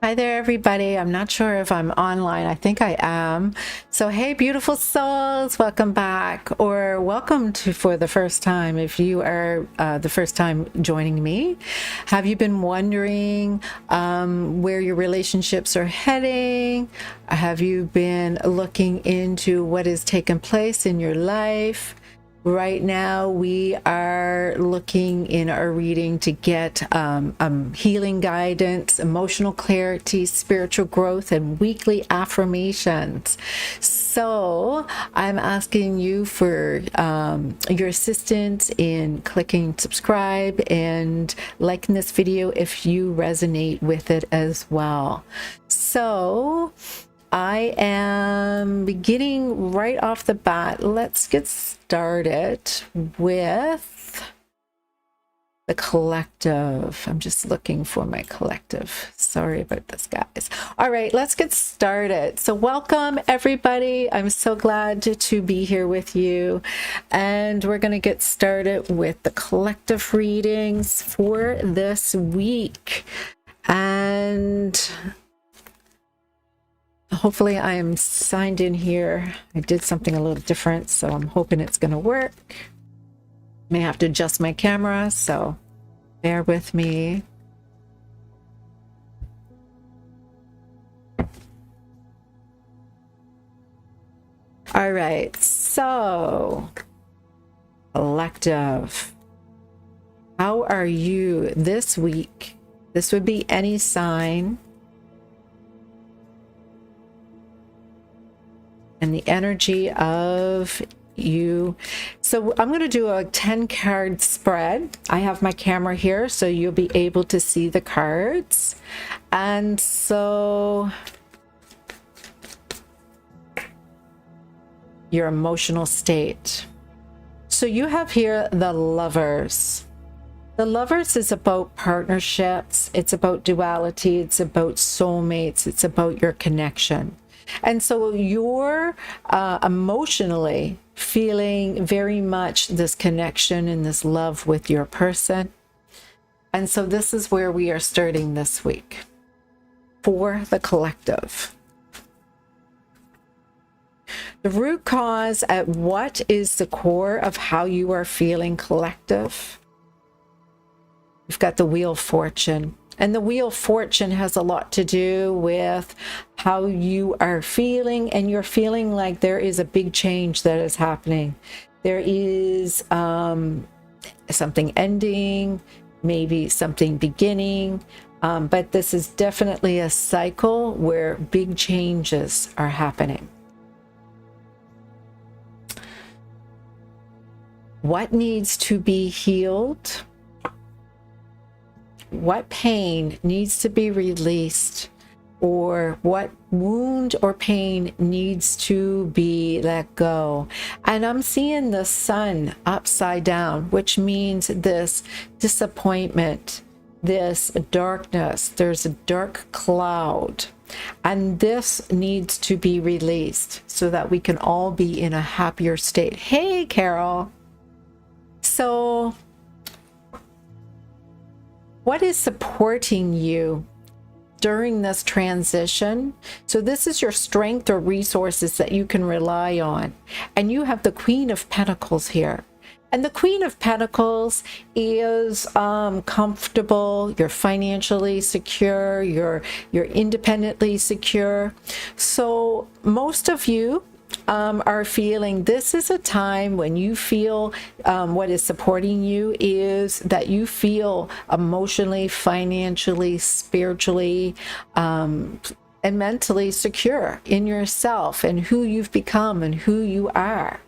Hi there, everybody. I'm not sure if I'm online. I think I am. So, hey, beautiful souls, welcome back, or welcome to for the first time. If you are the first time joining me, have you been wondering where your relationships are heading? Have you been looking into what is taking place in your life? Right now, we are looking in our reading to get healing guidance, emotional clarity, spiritual growth, and weekly affirmations. So I'm asking you for your assistance in clicking subscribe and liking this video if you resonate with it as well. So I am beginning right off the bat. Let's get started with the collective. I'm just looking for my collective. Sorry about this, guys. All right, let's get started. So welcome, everybody. I'm so glad to be here with you. And we're going to get started with the collective readings for this week. And hopefully I am signed in here. I did something a little different, so I'm hoping it's going to work. May have to adjust my camera, so bear with me. All right, so collective. How are you this week? This would be any sign. And the energy of you. So I'm going to do a 10 card spread. I have my camera here, so you'll be able to see the cards. And so your emotional state. So you have here the Lovers. The Lovers is about partnerships. It's about duality. It's about soulmates. It's about your connection. And so you're emotionally feeling very much this connection and this love with your person. And so this is where we are starting this week for the collective. The root cause at what is the core of how you are feeling collective. We've got the Wheel of Fortune. And the Wheel of Fortune has a lot to do with how you are feeling, and you're feeling like there is a big change that is happening. There is something ending, maybe something beginning, but this is definitely a cycle where big changes are happening. What needs to be healed? What pain needs to be released, or what wound or pain needs to be let go? And I'm seeing the sun upside down, which means this disappointment, this darkness. There's a dark cloud, and this needs to be released so that we can all be in a happier state. Hey, Carol. So what is supporting you during this transition? So this is your strength or resources that you can rely on. And you have the Queen of Pentacles here. And the Queen of Pentacles is comfortable, you're financially secure, you're independently secure. So most of you are feeling this is a time when you feel what is supporting you is that you feel emotionally, financially, spiritually, and mentally secure in yourself and who you've become and who you are.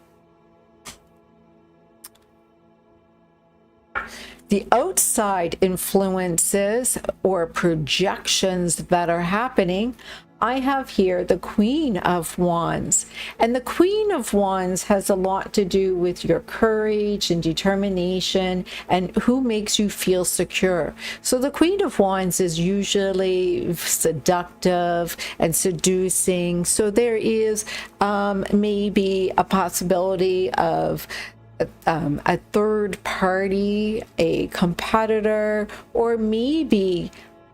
The outside influences or projections that are happening, I have here the Queen of Wands. And the Queen of Wands has a lot to do with your courage and determination and who makes you feel secure. So the Queen of Wands is usually seductive and seducing. So there is maybe a possibility of a third party, a competitor, or maybe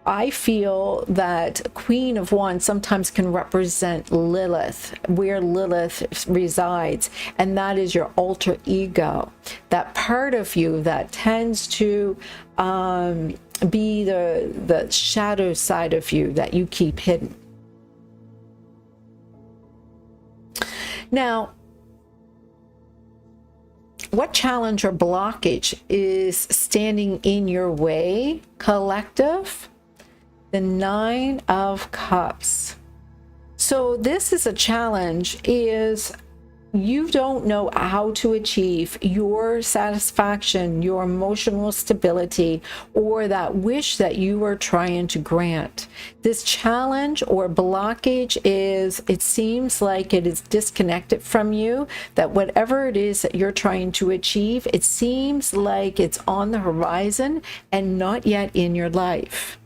I feel that Queen of Wands sometimes can represent Lilith, where Lilith resides, and that is your alter ego, that part of you that tends to be the shadow side of you that you keep hidden. Now, what challenge or blockage is standing in your way, collective? The Nine of Cups. So this is a challenge, is you don't know how to achieve your satisfaction, your emotional stability, or that wish that you are trying to grant. This challenge or blockage is, it seems like it is disconnected from you, that whatever it is that you're trying to achieve, it seems like it's on the horizon and not yet in your life.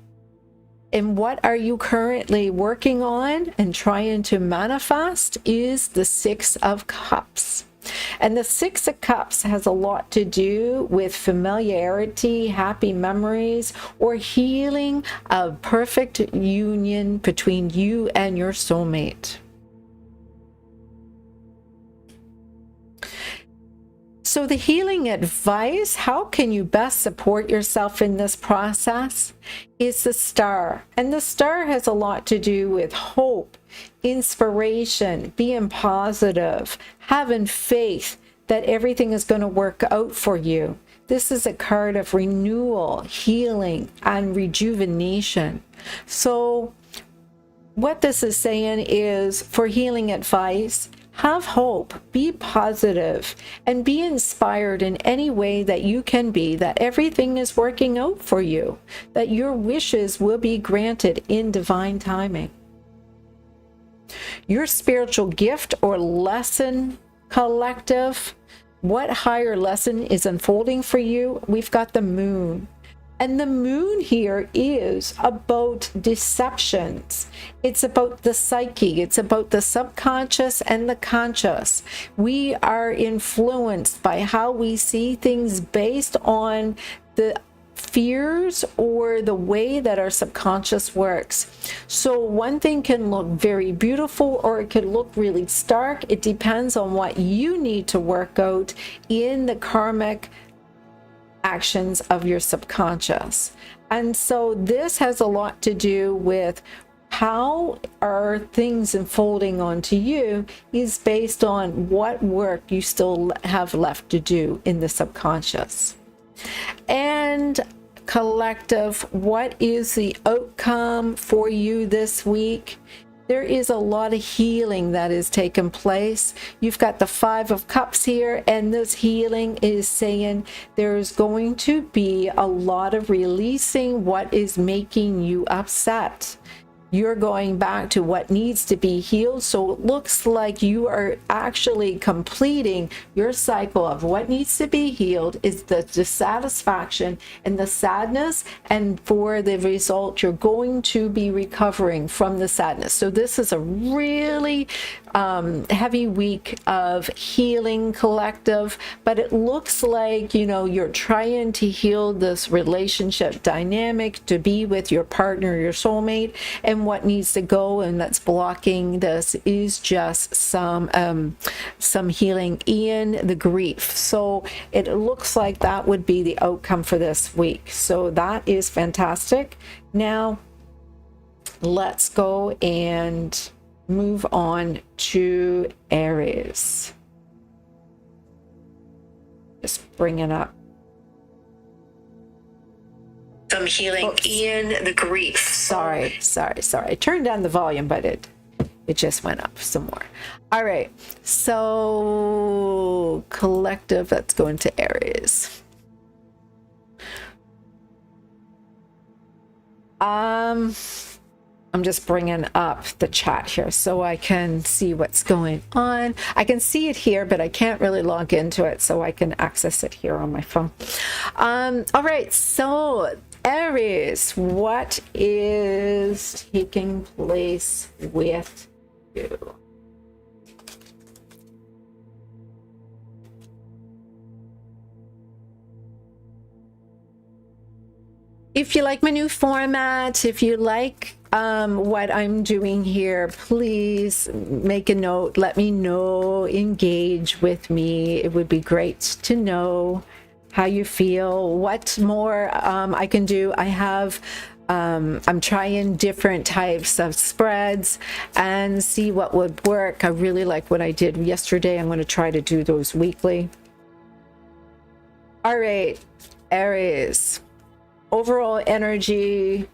And what are you currently working on and trying to manifest is the Six of Cups. And the Six of Cups has a lot to do with familiarity, happy memories, or healing a perfect union between you and your soulmate. So the healing advice, how can you best support yourself in this process, is the Star. And the Star has a lot to do with hope, inspiration, being positive, having faith that everything is going to work out for you. This is a card of renewal, healing, and rejuvenation. So what this is saying is, for healing advice, have hope, be positive, and be inspired in any way that you can be, that everything is working out for you, that your wishes will be granted in divine timing. Your spiritual gift or lesson, collective, what higher lesson is unfolding for you? We've got the Moon. And the Moon here is about deceptions. It's about the psyche. It's about the subconscious and the conscious. We are influenced by how we see things based on the fears or the way that our subconscious works. So one thing can look very beautiful or it could look really stark. It depends on what you need to work out in the karmic actions of your subconscious. And so this has a lot to do with how are things unfolding onto you is based on what work you still have left to do in the subconscious. And collective, what is the outcome for you this week? There is a lot of healing that is taking place. You've got the Five of Cups here, and this healing is saying there's going to be a lot of releasing what is making you upset. You're going back to what needs to be healed. So it looks like you are actually completing your cycle of what needs to be healed is the dissatisfaction and the sadness. And for the result, you're going to be recovering from the sadness. So this is a really heavy week of healing, collective, but it looks like, you know, you're trying to heal this relationship dynamic to be with your partner, your soulmate, and what needs to go and that's blocking this is just some healing in the grief. So it looks like that would be the outcome for this week. So that is fantastic. Now let's go and move on to Aries. Just bring it up. Some healing in the grief. Sorry. I turned down the volume, but it just went up some more. All right. So collective, let's go into Aries. I'm just bringing up the chat here so I can see what's going on. I can see it here, but I can't really log into it, so I can access it here on my phone. All right, so Aries, what is taking place with you? If you like my new format, if you like what I'm doing here, please make a note, let me know, engage with me. It would be great to know how you feel, what more I can do. I have I'm trying different types of spreads and see what would work. I really like what I did yesterday. I'm going to try to do those weekly. All right, Aries. Overall energy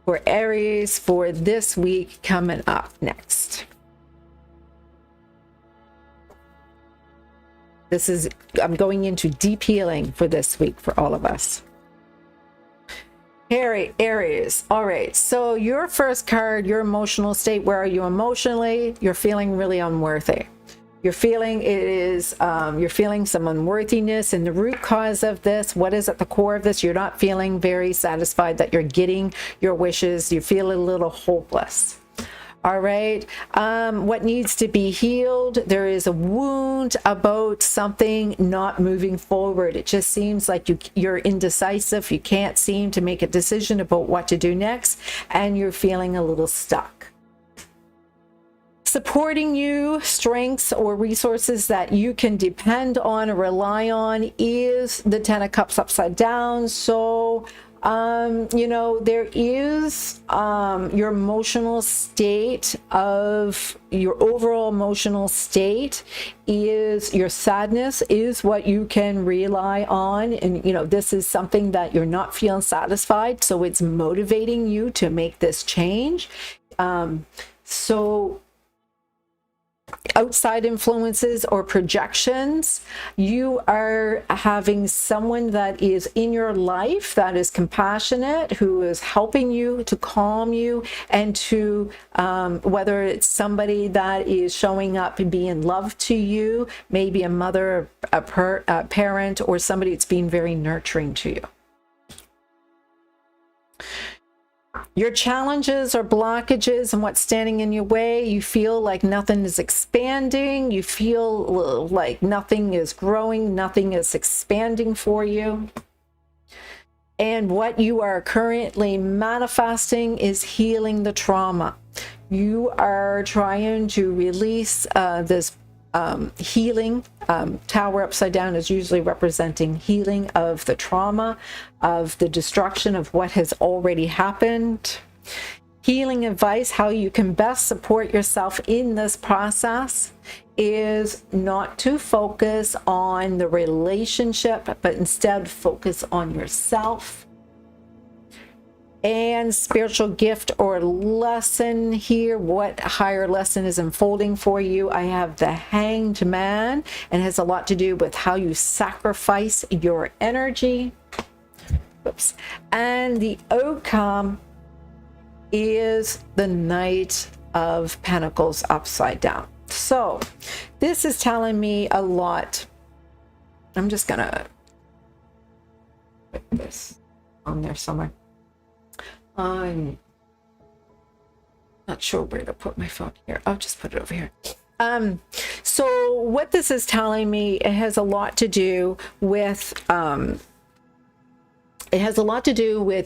for Aries for this week coming up next. I'm going into deep healing for this week for all of us. Aries. All right. So your first card, your emotional state. Where are you emotionally? You're feeling really unworthy. You're feeling you're feeling some unworthiness, and the root cause of this, what is at the core of this? You're not feeling very satisfied that you're getting your wishes. You feel a little hopeless. All right. What needs to be healed? There is a wound about something not moving forward. It just seems like you're indecisive. You can't seem to make a decision about what to do next, and you're feeling a little stuck. Supporting you, strengths or resources that you can depend on or rely on is the Ten of Cups upside down. So you know, there is your emotional state of your overall emotional state is your sadness is what you can rely on. And, you know, this is something that you're not feeling satisfied. So it's motivating you to make this change. So outside influences or projections, you are having someone that is in your life that is compassionate, who is helping you to calm you, and to whether it's somebody that is showing up and being love to you, maybe a mother, a parent, or somebody that's being very nurturing to you. Your challenges or blockages and what's standing in your way, you feel like nothing is expanding. You feel like nothing is growing, nothing is expanding for you. And what you are currently manifesting is healing the trauma. You are trying to release this healing. Tower upside down is usually representing healing of the trauma, of the destruction of what has already happened. Healing advice, how you can best support yourself in this process, is not to focus on the relationship, but instead focus on yourself. And spiritual gift or lesson here, what higher lesson is unfolding for you? I have the Hanged Man, and it has a lot to do with how you sacrifice your energy. Oops. And the outcome is the Knight of Pentacles upside down. So this is telling me a lot. I'm just gonna put this on there somewhere. I'm not sure where to put my phone here. I'll just put it over here. So what this is telling me, it has a lot to do with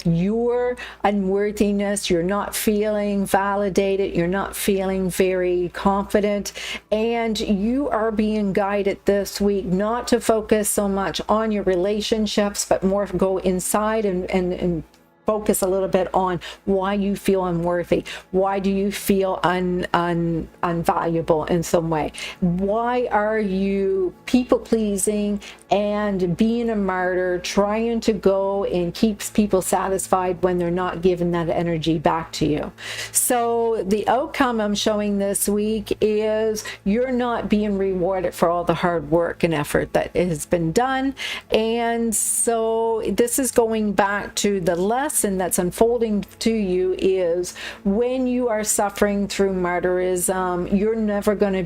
your unworthiness. You're not feeling validated. You're not feeling very confident. And you are being guided this week not to focus so much on your relationships, but more go inside and focus a little bit on why you feel unworthy. Why do you feel unvaluable in some way? Why are you people pleasing and being a martyr, trying to go and keep people satisfied when they're not giving that energy back to you? So the outcome I'm showing this week is you're not being rewarded for all the hard work and effort that has been done. And so this is going back to the less lesson that's unfolding to you is when you are suffering through martyrism, you're never going to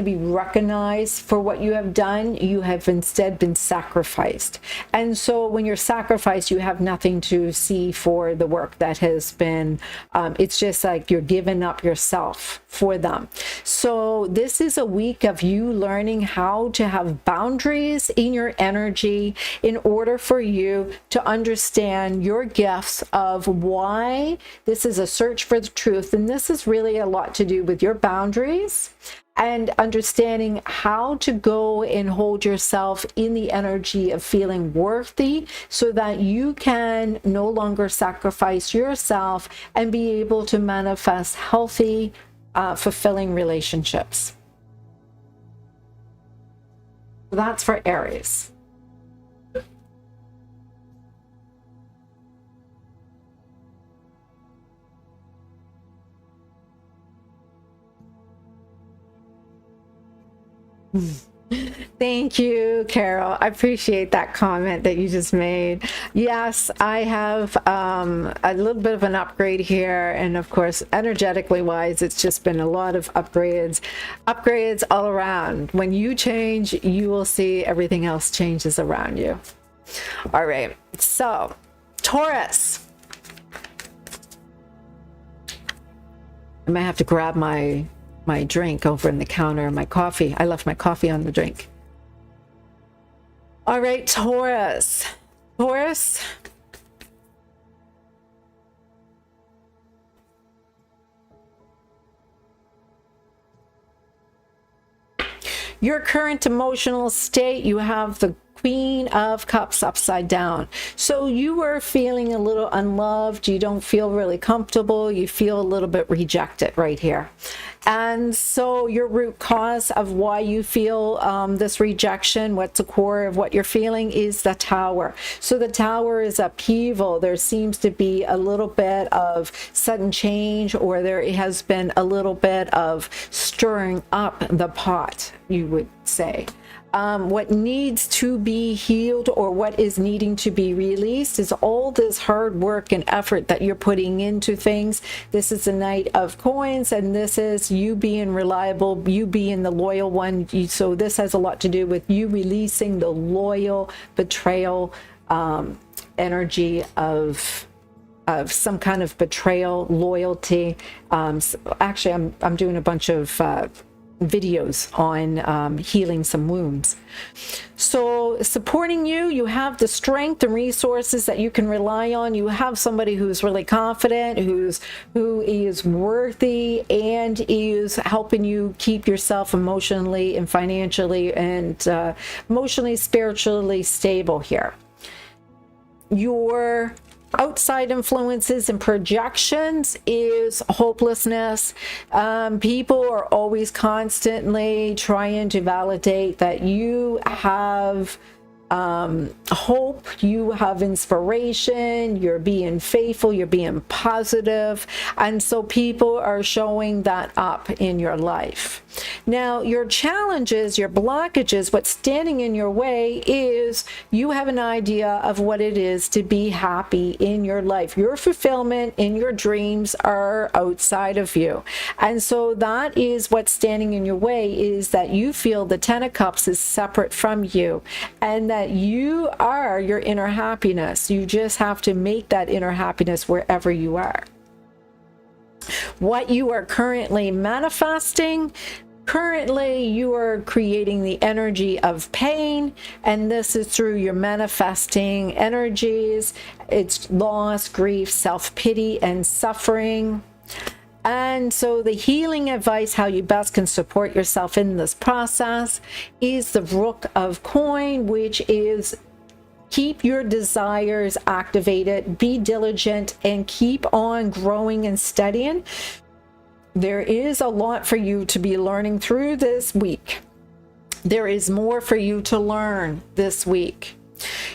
be recognized for what you have done. You have instead been sacrificed. And so when you're sacrificed, you have nothing to see for the work that has been, it's just like you're giving up yourself for them. So this is a week of you learning how to have boundaries in your energy in order for you to understand your gifts of why this is a search for the truth. And this is really a lot to do with your boundaries and understanding how to go and hold yourself in the energy of feeling worthy so that you can no longer sacrifice yourself and be able to manifest healthy, fulfilling relationships. That's for Aries. Thank you, Carol. I appreciate that comment that you just made. Yes, I have a little bit of an upgrade here. And of course, energetically wise, it's just been a lot of upgrades all around. When you change, you will see everything else changes around you. All right. So, Taurus. I might have to grab my drink over in the counter, my coffee. I left my coffee on the drink. All right, Taurus. Taurus. Your current emotional state, you have the Queen of Cups upside down. So you are feeling a little unloved. You don't feel really comfortable. You feel a little bit rejected right here. And so your root cause of why you feel this rejection, what's the core of what you're feeling, is the Tower. So the Tower is upheaval. There seems to be a little bit of sudden change, or there has been a little bit of stirring up the pot, you would say. What needs to be healed or what is needing to be released is all this hard work and effort that you're putting into things. This is the Knight of Coins, and this is you being reliable, you being the loyal one. So this has a lot to do with you releasing the loyal betrayal energy of some kind of betrayal, loyalty. Actually, I'm doing a bunch of videos on healing some wounds. So supporting you, you have the strength and resources that you can rely on. You have somebody who's really confident, who is worthy, and is helping you keep yourself emotionally and financially and emotionally, spiritually stable here. Your outside influences and projections is hopelessness. People are always constantly trying to validate that you have hope, you have inspiration, you're being faithful, you're being positive, and so people are showing that up in your life. Now, your challenges, your blockages, what's standing in your way is you have an idea of what it is to be happy in your life. Your fulfillment in your dreams are outside of you, and so that is what's standing in your way, is that you feel the Ten of Cups is separate from you, and that you are your inner happiness. You just have to make that inner happiness wherever you are. What you are currently manifesting, currently you are creating the energy of pain, and this is through your manifesting energies. It's loss, grief, self-pity, and suffering. And so the healing advice, how you best can support yourself in this process, is the Rook of Coin, which is keep your desires activated, be diligent, and keep on growing and studying. There is a lot for you to be learning through this week. There is more for you to learn this week.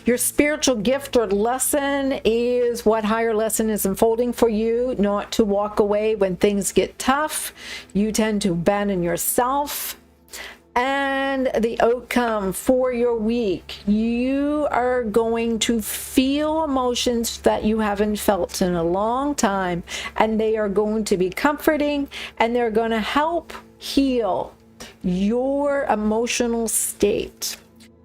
Your spiritual gift or lesson is what higher lesson is unfolding for you, not to walk away when things get tough. You tend to abandon yourself. And the outcome for your week, you are going to feel emotions that you haven't felt in a long time, and they are going to be comforting, and they're going to help heal your emotional state.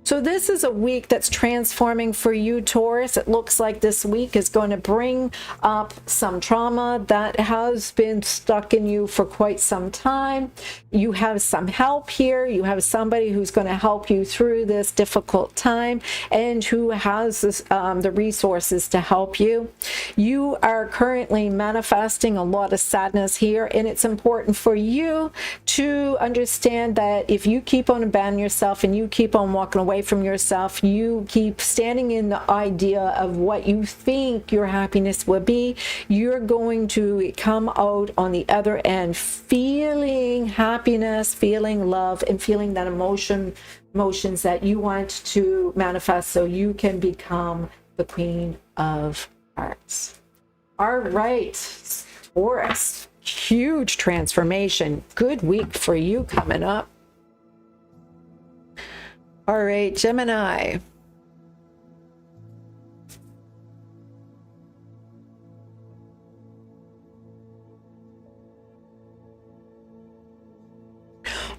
So this is a week that's transforming for you, Taurus. It looks like this week is going to bring up some trauma that has been stuck in you for quite some time. You have some help here. You have somebody who's going to help you through this difficult time and who has this, the resources to help you. You are currently manifesting a lot of sadness here, and it's important for you to understand that if you keep on abandoning yourself and you keep on walking away from yourself, you keep standing in the idea of what you think your happiness will be, you're going to come out on the other end feeling happiness, feeling love, and feeling that emotions that you want to manifest so you can become the Queen of Hearts. All right, Taurus, huge transformation. Good week for you coming up. All right, Gemini.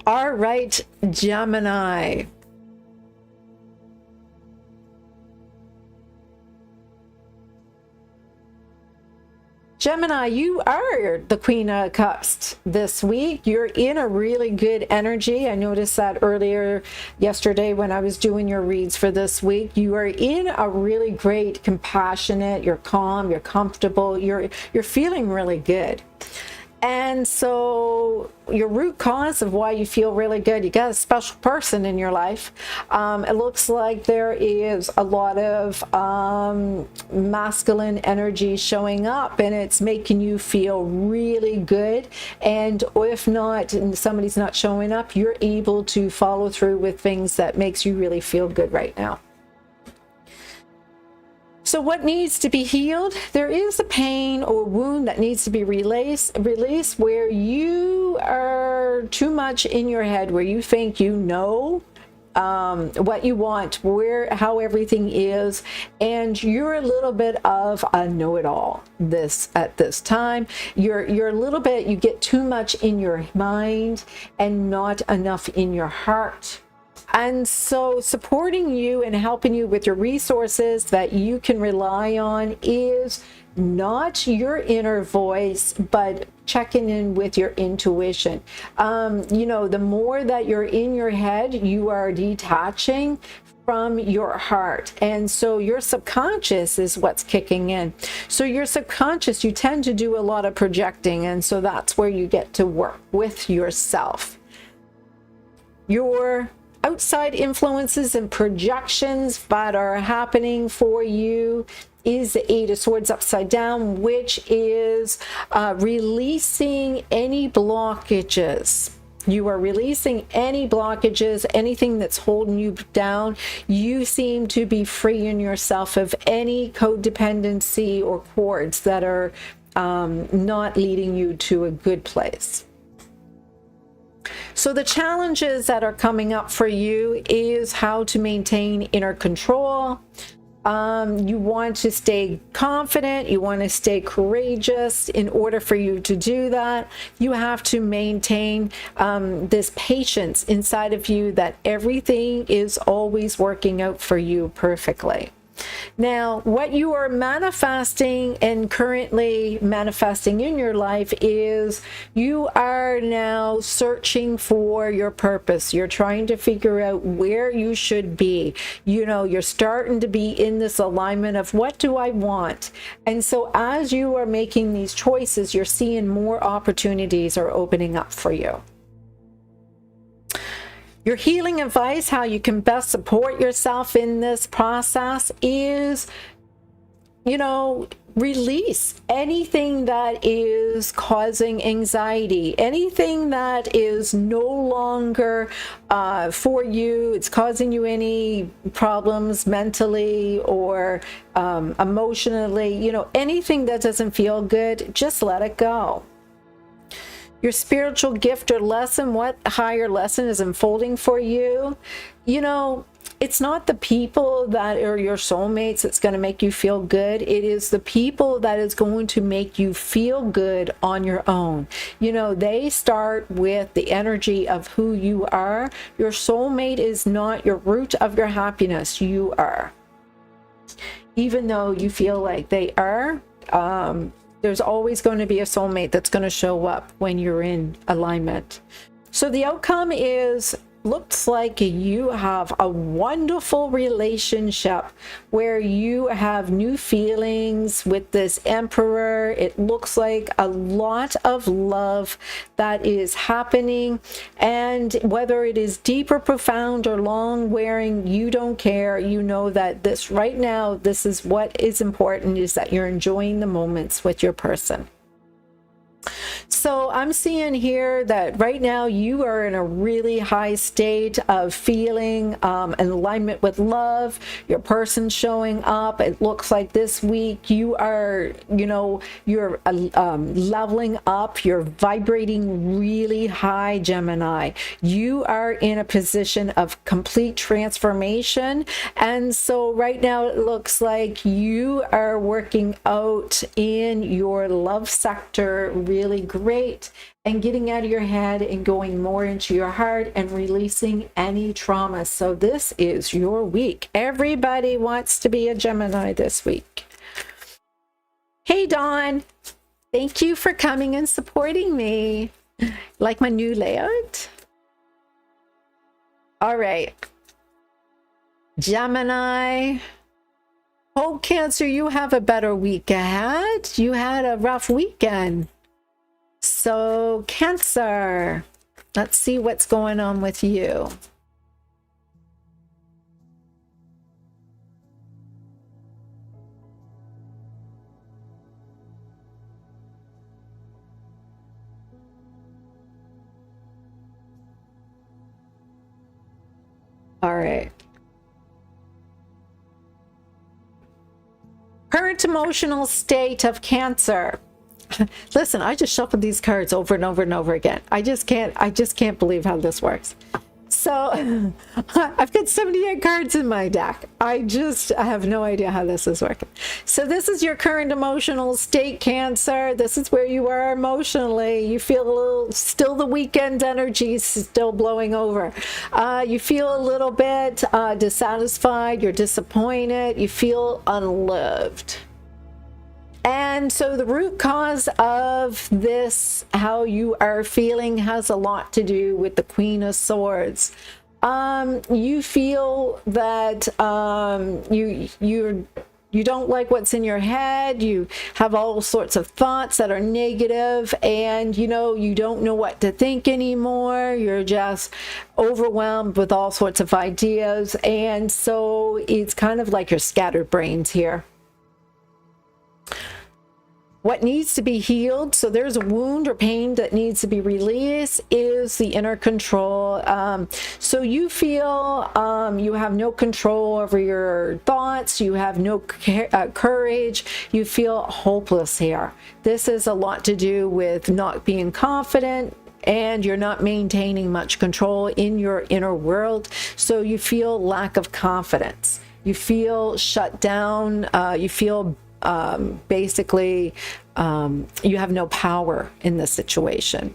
All right, Gemini. Gemini, you are the Queen of Cups this week. You're in a really good energy. I noticed that earlier yesterday when I was doing your reads for this week. You are in a really great, compassionate, you're calm, you're comfortable, you're feeling really good. And so your root cause of why you feel really good, you got a special person in your life. It looks like there is a lot of masculine energy showing up, and it's making you feel really good. And if not, and somebody's not showing up, you're able to follow through with things that makes you really feel good right now. So what needs to be healed? There is a pain or wound that needs to be released where you are too much in your head, where you think you know what you want, how everything is, and you're a little bit of a know-it-all at this time. You're a little bit, you get too much in your mind and not enough in your heart. And so supporting you and helping you with your resources that you can rely on is not your inner voice, but checking in with your intuition. You know, the more that you're in your head, you are detaching from your heart. And so your subconscious is what's kicking in. So your subconscious, you tend to do a lot of projecting. And so that's where you get to work with yourself. Your outside influences and projections that are happening for you is the Eight of Swords upside down, which is releasing any blockages. You are releasing any blockages, anything that's holding you down. You seem to be freeing yourself of any codependency or cords that are not leading you to a good place. So the challenges that are coming up for you is how to maintain inner control. You want to stay confident. You want to stay courageous. In order for you to do that, you have to maintain this patience inside of you that everything is always working out for you perfectly. Now, what you are manifesting and currently manifesting in your life is you are now searching for your purpose. You're trying to figure out where you should be. You know, you're starting to be in this alignment of what do I want? And so as you are making these choices, you're seeing more opportunities are opening up for you. Your healing advice, how you can best support yourself in this process is, you know, release anything that is causing anxiety, anything that is no longer for you, it's causing you any problems mentally or emotionally, you know, anything that doesn't feel good, just let it go. your spiritual gift or lesson, what higher lesson is unfolding for you. You know, it's not the people that are your soulmates that's going to make you feel good. It is the people that is going to make you feel good on your own. You know, they start with the energy of who you are. Your soulmate is not your root of your happiness. You are. Even though you feel like they are, there's always going to be a soulmate that's going to show up when you're in alignment. So the outcome is, looks like you have a wonderful relationship where you have new feelings with this Emperor. It looks like a lot of love that is happening, and whether it is deep or profound or long wearing, you don't care. You know that this right now, this is what is important, is that you're enjoying the moments with your person. So I'm seeing here that right now you are in a really high state of feeling an alignment with love, your person showing up. It looks like this week you are, you know, you're leveling up, you're vibrating really high, Gemini. You are in a position of complete transformation. And so right now it looks like you are working out in your love sector really great, and getting out of your head and going more into your heart and releasing any trauma. So this is your week. Everybody wants to be a Gemini this week. Hey Dawn, thank you for coming and supporting me. Like my new layout? All right, Gemini. Oh, Cancer, you have a better week ahead. You had a rough weekend. So Cancer, let's see what's going on with you. All right. Current emotional state of Cancer. Listen, I just shuffled these cards over and over and over again. I just can't believe how this works. So I've got 78 cards in my deck. I have no idea how this is working. So this is your current emotional state, Cancer. This is where you are emotionally. You feel a little, still the weekend energy is still blowing over. You feel a little bit dissatisfied. You're disappointed. You feel unloved. And so the root cause of this, how you are feeling, has a lot to do with the Queen of Swords. You feel that you don't like what's in your head. You have all sorts of thoughts that are negative, and you know, you don't know what to think anymore. You're just overwhelmed with all sorts of ideas. And so it's kind of like your scattered brains here. What needs to be healed, so there's a wound or pain that needs to be released, is the inner control. So you feel you have no control over your thoughts, you have no courage, you feel hopeless here. This is a lot to do with not being confident, and you're not maintaining much control in your inner world. So you feel lack of confidence. You feel shut down. You feel basically you have no power in this situation.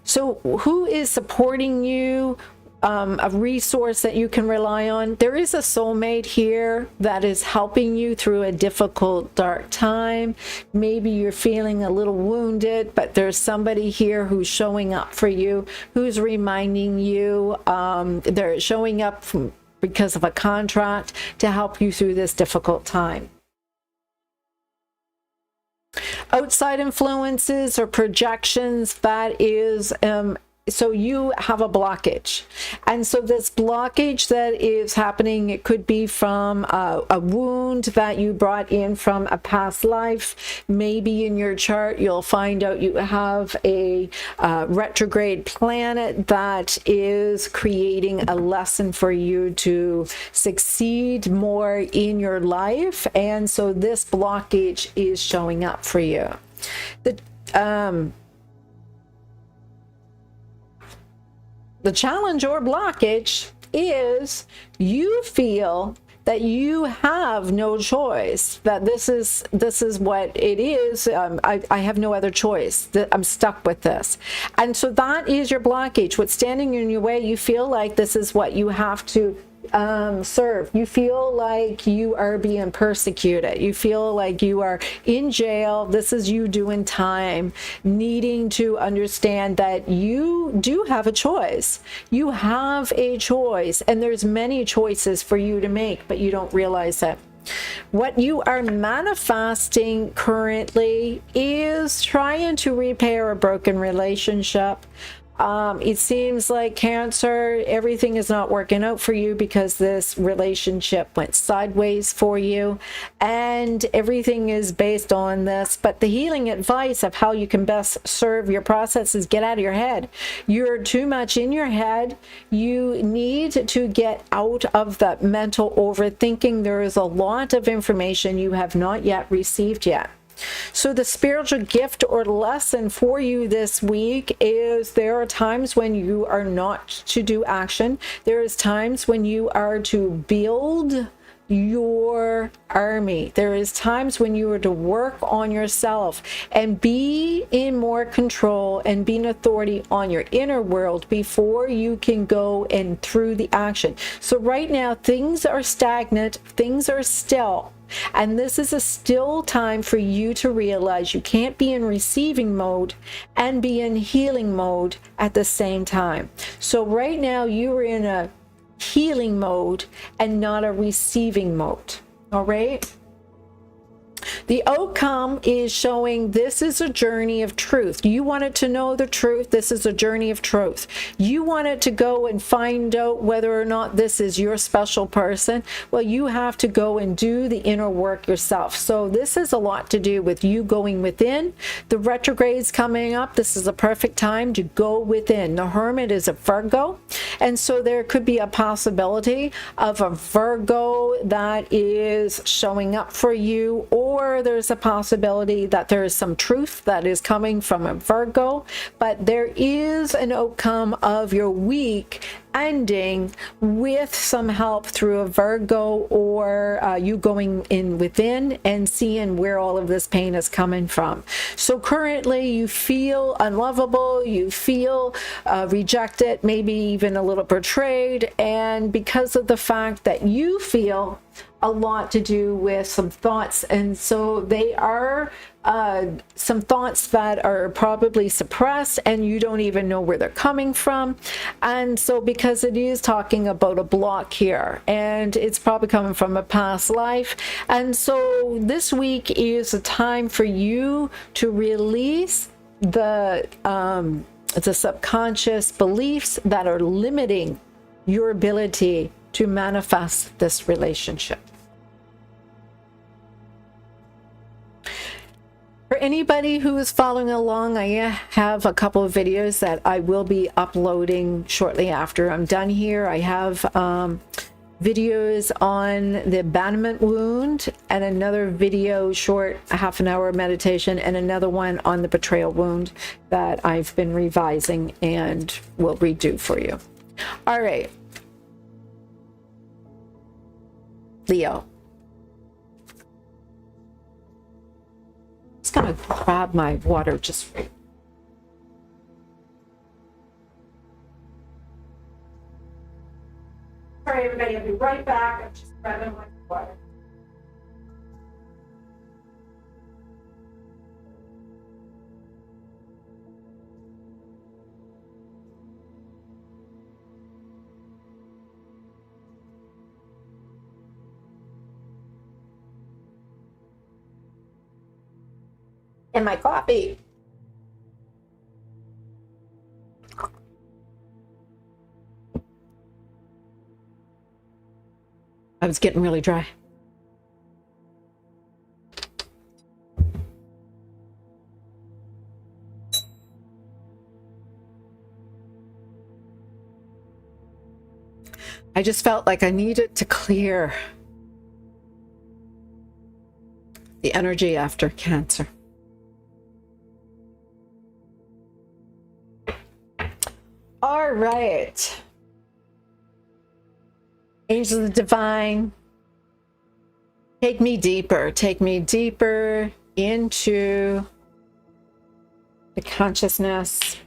So who is supporting you? A resource that you can rely on. There is a soulmate here that is helping you through a difficult, dark time. Maybe you're feeling a little wounded, but there's somebody here who's showing up for you, who's reminding you. They're showing up because of a contract to help you through this difficult time. Outside influences or projections, that is so you have a blockage, and so this blockage that is happening, it could be from a wound that you brought in from a past life. Maybe in your chart you'll find out you have a retrograde planet that is creating a lesson for you to succeed more in your life, and so this blockage is showing up for you. the challenge or blockage is you feel that you have no choice, that this is what it is. I have no other choice, that I'm stuck with this. And so that is your blockage. What's standing in your way, you feel like this is what you have to serve. You feel like you are being persecuted. You feel like you are in jail. This is you doing time, needing to understand that you do have a choice. You have a choice, and there's many choices for you to make, but you don't realize it. What you are manifesting currently is trying to repair a broken relationship. It seems like Cancer, everything is not working out for you because this relationship went sideways for you, and everything is based on this. But the healing advice of how you can best serve your process is get out of your head. You're too much in your head. You need to get out of that mental overthinking. There is a lot of information you have not yet received yet. So the spiritual gift or lesson for you this week is there are times when you are not to do action. There is times when you are to build your army. There is times when you are to work on yourself and be in more control and be an authority on your inner world before you can go and through the action. So right now things are stagnant, things are still. And this is a still time for you to realize you can't be in receiving mode and be in healing mode at the same time. So right now you are in a healing mode and not a receiving mode. All right. The outcome is showing this is a journey of truth. You wanted to know the truth. This is a journey of truth. You wanted to go and find out whether or not this is your special person. Well, you have to go and do the inner work yourself. So this has a lot to do with you going within. The retrograde's coming up. This is a perfect time to go within. The Hermit is a Virgo. And so there could be a possibility of a Virgo that is showing up for you, or there's a possibility that there is some truth that is coming from a Virgo, but there is an outcome of your week ending with some help through a Virgo, or you going in within and seeing where all of this pain is coming from. So currently you feel unlovable, you feel rejected, maybe even a little betrayed, and because of the fact that you feel a lot to do with some thoughts, and so they are some thoughts that are probably suppressed and you don't even know where they're coming from. And so because it is talking about a block here, and it's probably coming from a past life, and so this week is a time for you to release the subconscious beliefs that are limiting your ability to manifest this relationship. For anybody who is following along, I have a couple of videos that I will be uploading shortly after I'm done here. I have videos on the abandonment wound, and another video, short, a half-an-hour meditation, and another one on the betrayal wound that I've been revising and will redo for you. All right. Leo. I'm just gonna grab my water just for you. Sorry, everybody, I'll be right back. I'm just grabbing my water. And my coffee. I was getting really dry. I just felt like I needed to clear the energy after Cancer. All right. Angels of the Divine, take me deeper into the consciousness.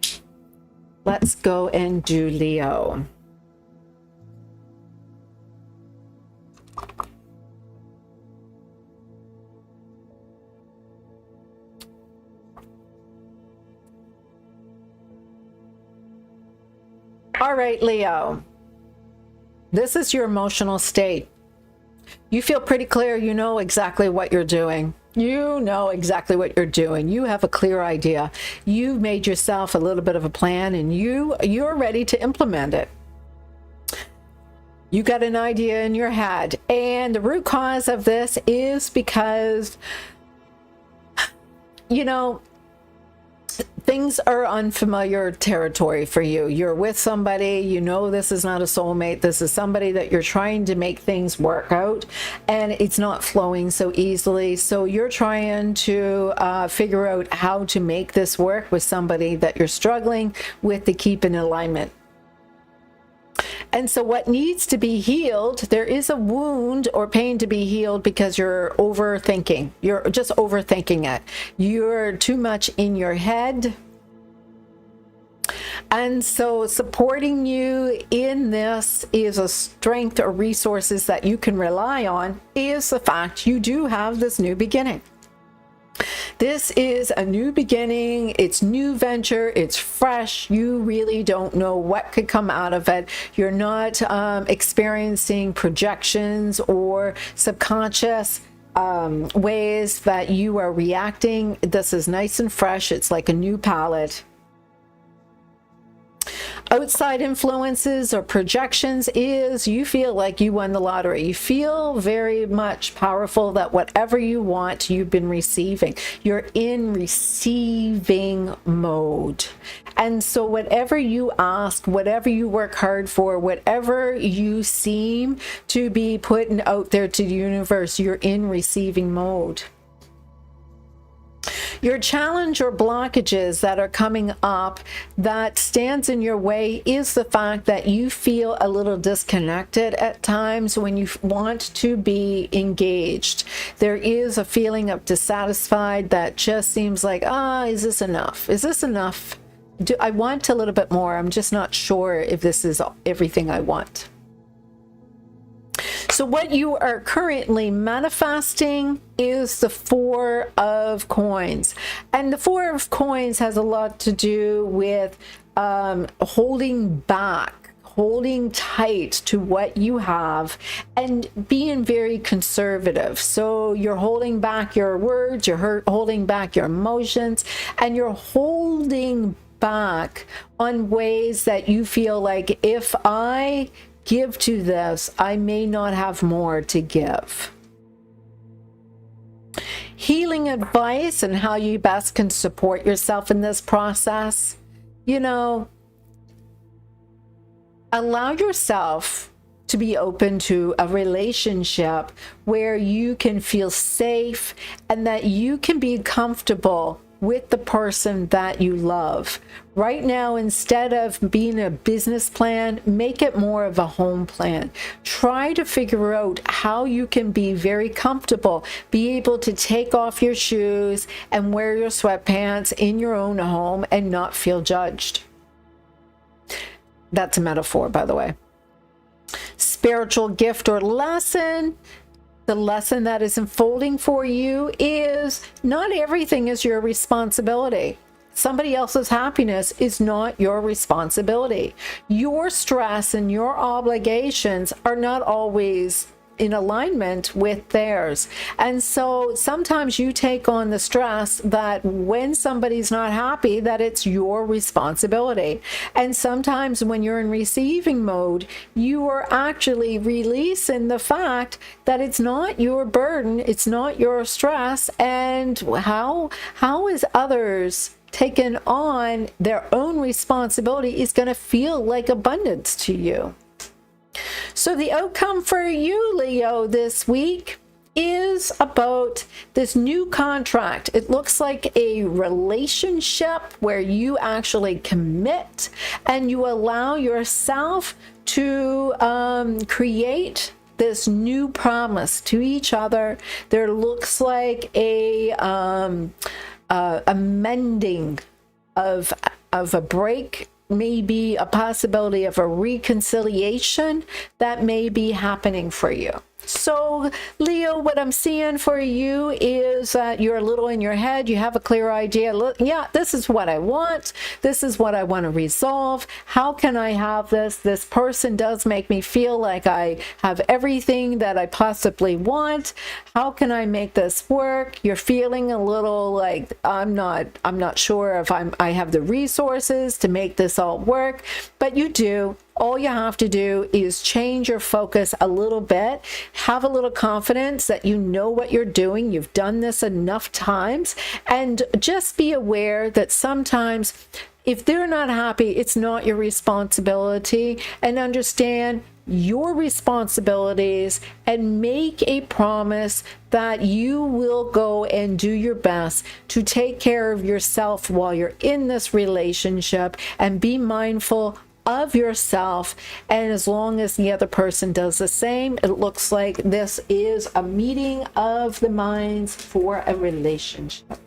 Let's go and do Leo. All right, Leo. This is your emotional state. You feel pretty clear. You know exactly what you're doing. You know exactly what you're doing. You have a clear idea. You've made yourself a little bit of a plan, and you're ready to implement it. You got an idea in your head, and the root cause of this is because, you know, things are unfamiliar territory for you. You're with somebody, you know this is not a soulmate. This is somebody that you're trying to make things work out, and it's not flowing so easily. So you're trying to figure out how to make this work with somebody that you're struggling with to keep in alignment. And so what needs to be healed, there is a wound or pain to be healed because you're overthinking. You're just overthinking it. You're too much in your head. And so supporting you in this is a strength or resources that you can rely on is the fact you do have this new beginning. This is a new beginning. It's new venture. It's fresh. You really don't know what could come out of it. You're not experiencing projections or subconscious ways that you are reacting. This is nice and fresh. It's like a new palette. Outside influences or projections is you feel like you won the lottery. You feel very much powerful that whatever you want, you've been receiving. You're in receiving mode. And so whatever you ask, whatever you work hard for, whatever you seem to be putting out there to the universe, you're in receiving mode. Your challenge or blockages that are coming up that stands in your way is the fact that you feel a little disconnected at times when you want to be engaged. There is a feeling of dissatisfied that just seems like, is this enough? Is this enough? I want a little bit more. I'm just not sure if this is everything I want. So what you are currently manifesting is the Four of Coins. And the Four of Coins has a lot to do with holding back, holding tight to what you have, and being very conservative. So you're holding back your words, you're holding back your emotions, and you're holding back on ways that you feel like if I give to this, I may not have more to give. Healing advice and how you best can support yourself in this process. You know, allow yourself to be open to a relationship where you can feel safe and that you can be comfortable with the person that you love. Right now, instead of being a business plan, make it more of a home plan. Try to figure out how you can be very comfortable, be able to take off your shoes and wear your sweatpants in your own home and not feel judged. That's a metaphor, by the way. Spiritual gift or lesson. The lesson that is unfolding for you is not everything is your responsibility. Somebody else's happiness is not your responsibility. Your stress and your obligations are not always in alignment with theirs. And so sometimes you take on the stress that when somebody's not happy, that it's your responsibility. And sometimes when you're in receiving mode, you are actually releasing the fact that it's not your burden, it's not your stress, and how is others taking on their own responsibility is going to feel like abundance to you. So the outcome for you, Leo, this week is about this new contract. It looks like a relationship where you actually commit and you allow yourself to create this new promise to each other. There looks like a mending of a break, maybe a possibility of a reconciliation that may be happening for you. So Leo, what I'm seeing for you is that you're a little in your head. You have a clear idea. Look, yeah, this is what I want. This is what I want to resolve. How can I have this? This person does make me feel like I have everything that I possibly want. How can I make this work? You're feeling a little like I'm not sure if I have the resources to make this all work, but you do. All you have to do is change your focus a little bit, have a little confidence that you know what you're doing. You've done this enough times, and just be aware that sometimes if they're not happy, it's not your responsibility, and understand your responsibilities and make a promise that you will go and do your best to take care of yourself while you're in this relationship, and be mindful of yourself. And as long as the other person does the same, it looks like this is a meeting of the minds for a relationship.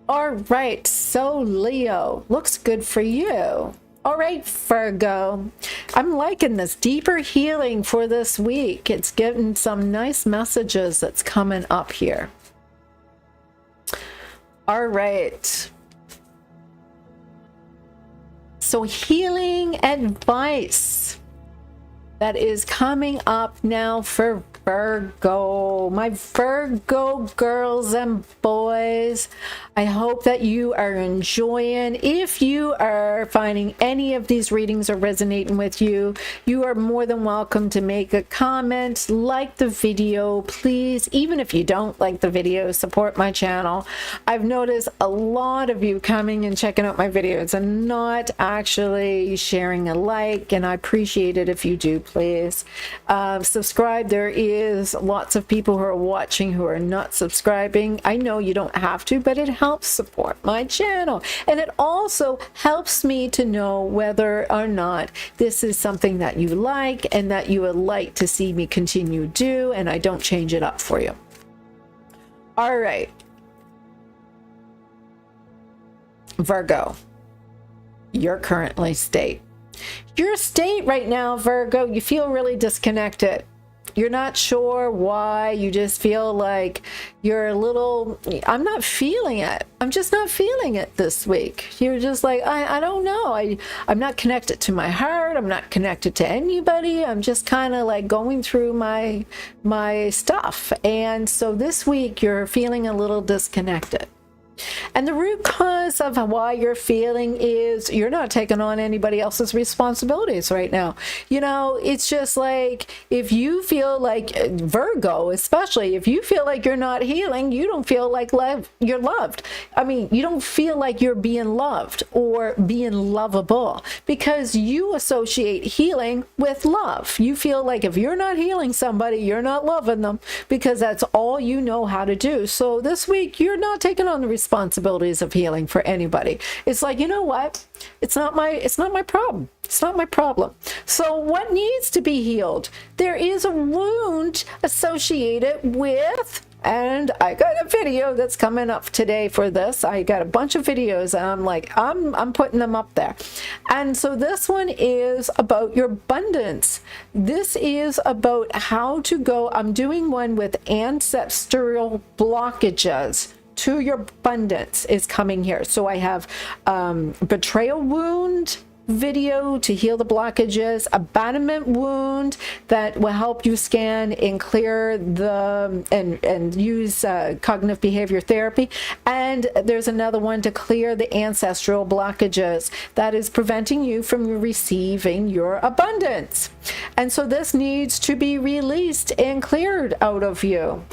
All right, so Leo, looks good for you. All right, Virgo, I'm liking this deeper healing for this week. It's getting some nice messages that's coming up here. All right. So healing advice that is coming up now for Virgo, my Virgo girls and boys. I hope that you are enjoying. If you are finding any of these readings are resonating with you, you are more than welcome to make a comment, like the video, please. Even if you don't like the video, support my channel. I've noticed a lot of you coming and checking out my videos and not actually sharing a like, and I appreciate it if you do, please. Subscribe. There is lots of people who are watching who are not subscribing. I know you don't have to, but it helps support my channel, and it also helps me to know whether or not this is something that you like and that you would like to see me continue to do, and I don't change it up for you. All right, Virgo, your currently state. Your state right now, Virgo, you feel really disconnected. You're not sure why. You just feel like you're a little, I'm not feeling it. I'm just not feeling it this week. You're just like, I don't know. I'm not connected to my heart. I'm not connected to anybody. I'm just kind of like going through my stuff. And so this week you're feeling a little disconnected. And the root cause of why you're feeling is you're not taking on anybody else's responsibilities right now. You know, it's just like if you feel like, Virgo especially, if you feel like you're not healing, you don't feel like you're loved. I mean, you don't feel like you're being loved or being lovable, because you associate healing with love. You feel like if you're not healing somebody, you're not loving them, because that's all you know how to do. So this week you're not taking on the responsibilities of healing for anybody. It's like, you know what? It's not my problem. It's not my problem. So what needs to be healed? There is a wound associated with, and I got a video that's coming up today for this. I got a bunch of videos and I'm like, I'm putting them up there. And so this one is about your abundance. This is about how to go. I'm doing one with ancestral blockages to your abundance is coming here. So I have betrayal wound video to heal the blockages, abandonment wound that will help you scan and clear the and use cognitive behavior therapy, and there's another one to clear the ancestral blockages that is preventing you from receiving your abundance. And so this needs to be released and cleared out of you.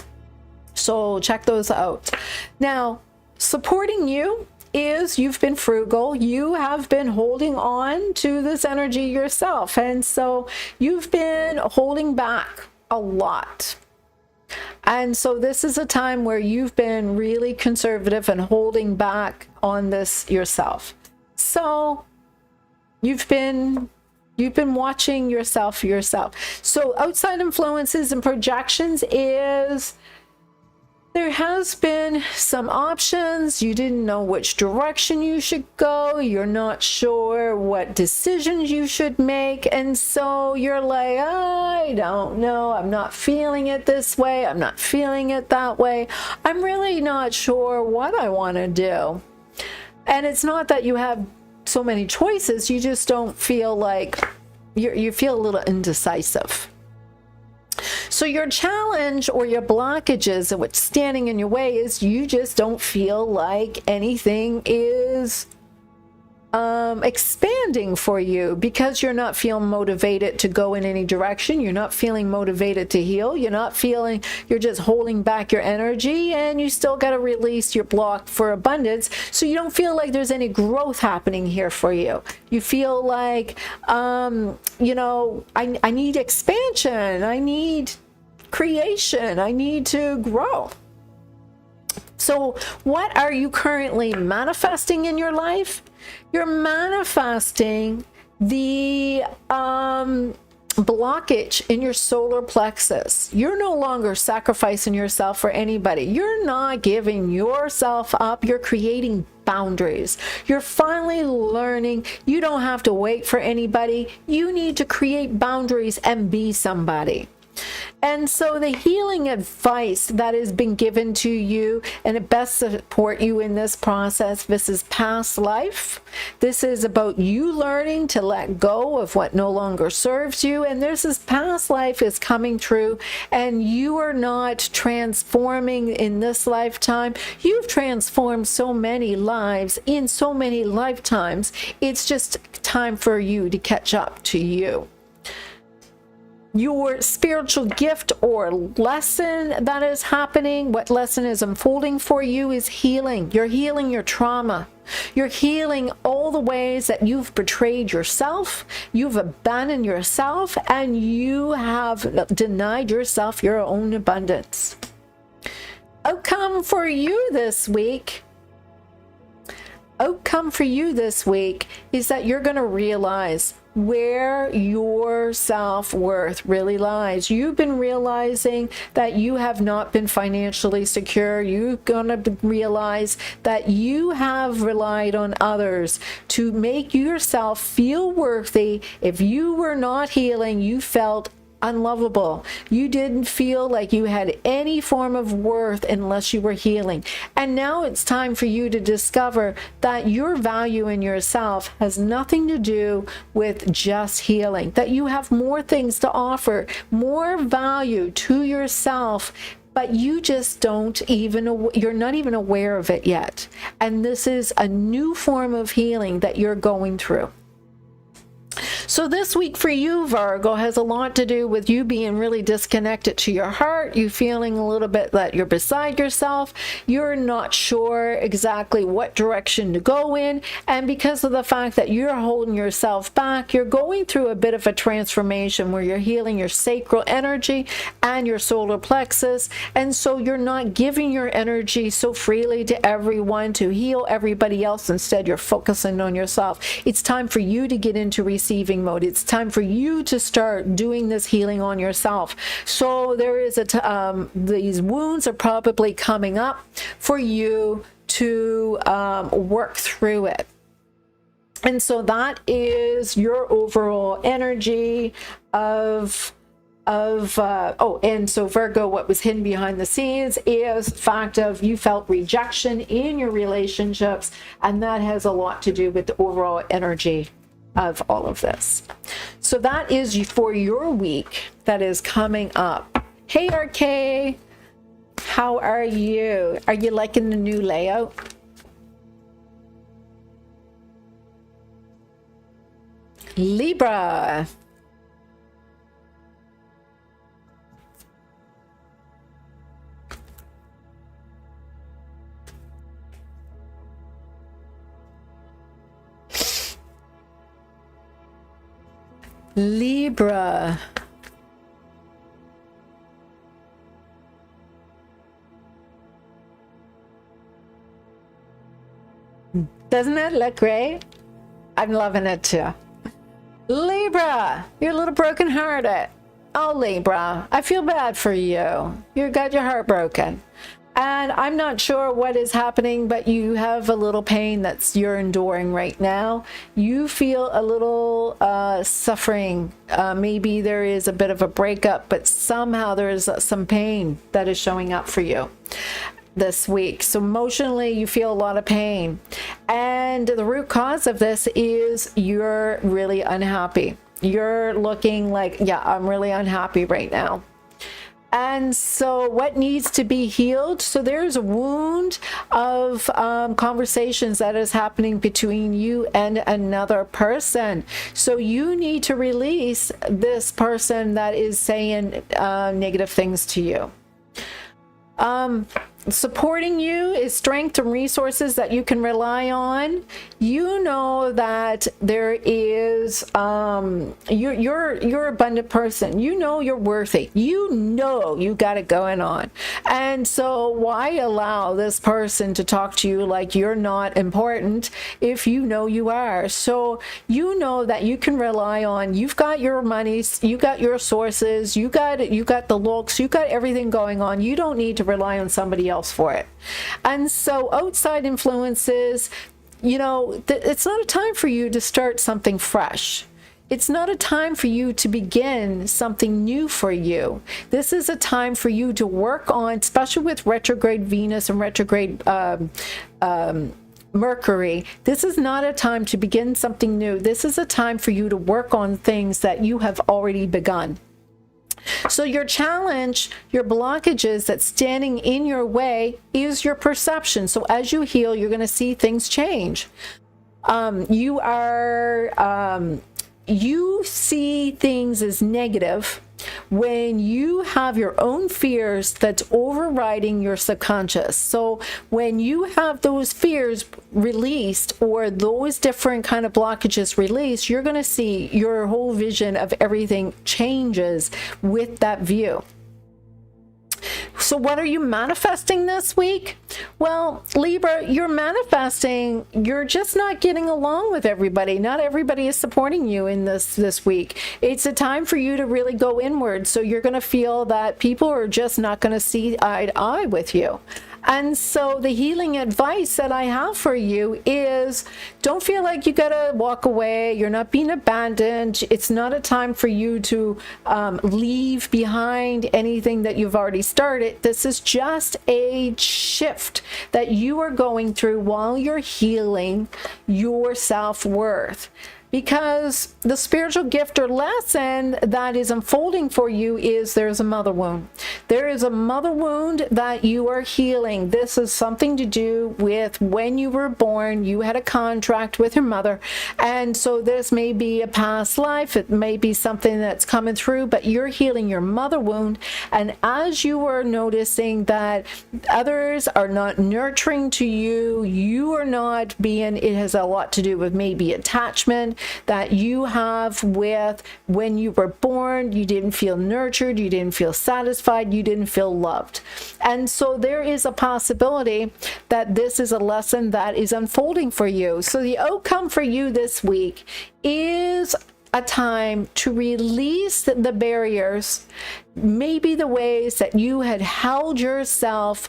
So check those out. Now, supporting you is you've been frugal. You have been holding on to this energy yourself. And so you've been holding back a lot. And so this is a time where you've been really conservative and holding back on this yourself. So you've been watching yourself. So outside influences and projections is there has been some options. You didn't know which direction you should go. You're not sure what decisions you should make. And so you're like, I don't know. I'm not feeling it this way. I'm not feeling it that way. I'm really not sure what I want to do. And it's not that you have so many choices. You just don't feel like you feel a little indecisive. So your challenge or your blockages and what's standing in your way is you just don't feel like anything is expanding for you because you're not feeling motivated to go in any direction. You're not feeling motivated to heal. You're not feeling, you're just holding back your energy, and you still got to release your block for abundance. So you don't feel like there's any growth happening here for you. You feel like, you know, I need expansion. I need creation. I need to grow. So what are you currently manifesting in your life? You're manifesting the blockage in your solar plexus. You're no longer sacrificing yourself for anybody. You're not giving yourself up. You're creating boundaries. You're finally learning you don't have to wait for anybody. You need to create boundaries and be somebody. And so the healing advice that has been given to you and it best support you in this process, this is past life. This is about you learning to let go of what no longer serves you. And this is past life is coming true, and you are not transforming in this lifetime. You've transformed so many lives in so many lifetimes. It's just time for you to catch up to you. Your spiritual gift or lesson that is happening, what lesson is unfolding for you is healing. You're healing your trauma. You're healing all the ways that you've betrayed yourself, you've abandoned yourself, and you have denied yourself your own abundance. Outcome for you this week is that you're going to realize where your self-worth really lies. You've been realizing that you have not been financially secure. You're gonna realize that you have relied on others to make yourself feel worthy. If you were not healing, you felt unlovable. You didn't feel like you had any form of worth unless you were healing. And now it's time for you to discover that your value in yourself has nothing to do with just healing, that you have more things to offer, more value to yourself, but you just you're not even aware of it yet. And this is a new form of healing that you're going through. So this week for you, Virgo, has a lot to do with you being really disconnected to your heart. You feeling a little bit that you're beside yourself. You're not sure exactly what direction to go in. And because of the fact that you're holding yourself back, you're going through a bit of a transformation where you're healing your sacral energy and your solar plexus. And so you're not giving your energy so freely to everyone to heal everybody else. Instead, you're focusing on yourself. It's time for you to get into receiving mode. It's time for you to start doing this healing on yourself. So there is these wounds are probably coming up for you to work through it. And so that is your overall energy of and so Virgo, what was hidden behind the scenes is the fact of you felt rejection in your relationships, and that has a lot to do with the overall energy of all of this. So that is for your week that is coming up. Hey RK, how are you? Are you liking the new layout? Libra. Libra. Doesn't it look great? I'm loving it too. Libra, you're a little brokenhearted. Oh, Libra, I feel bad for you. You got your heart broken. And I'm not sure what is happening, but you have a little pain you're enduring right now. You feel a little suffering. Maybe there is a bit of a breakup, but somehow there is some pain that is showing up for you this week. So emotionally, you feel a lot of pain. And the root cause of this is you're really unhappy. You're looking like, yeah, I'm really unhappy right now. And so what needs to be healed? So there's a wound of conversations that is happening between you and another person. So you need to release this person that is saying negative things to you. Supporting you is strength and resources that you can rely on. You know that there is you're abundant person. You know you're worthy. You know you got it going on. And so why allow this person to talk to you like you're not important if you know you are? So you know that you can rely on, you've got your money, you got your sources, you got the looks, you got everything going on. You don't need to rely on somebody else for it. And so outside influences, you know, it's not a time for you to start something fresh. It's not a time for you to begin something new for you. This is a time for you to work on, especially with retrograde Venus and retrograde Mercury. This is not a time to begin something new. This is a time for you to work on things that you have already begun. So your challenge, your blockages that's standing in your way is your perception. So as you heal, you're going to see things change. You see things as negative when you have your own fears that's overriding your subconscious. So when you have those fears released, or those different kind of blockages released, you're going to see your whole vision of everything changes with that view. So what are you manifesting this week? Well, Libra, you're manifesting, you're just not getting along with everybody. Not everybody is supporting you in this week. It's a time for you to really go inward. So you're going to feel that people are just not going to see eye to eye with you. And so the healing advice that I have for you is, don't feel like you gotta walk away. You're not being abandoned. It's not a time for you to leave behind anything that you've already started. This is just a shift that you are going through while you're healing your self-worth. Because the spiritual gift or lesson that is unfolding for you is there's a mother wound. There is a mother wound that you are healing. This is something to do with when you were born, you had a contract with your mother. And so this may be a past life. It may be something that's coming through, but you're healing your mother wound. And as you are noticing that others are not nurturing to you, you are not being, it has a lot to do with maybe attachment that you have with when you were born. You didn't feel nurtured, you didn't feel satisfied, you didn't feel loved. And so there is a possibility that this is a lesson that is unfolding for you. So the outcome for you this week is a time to release the barriers, maybe the ways that you had held yourself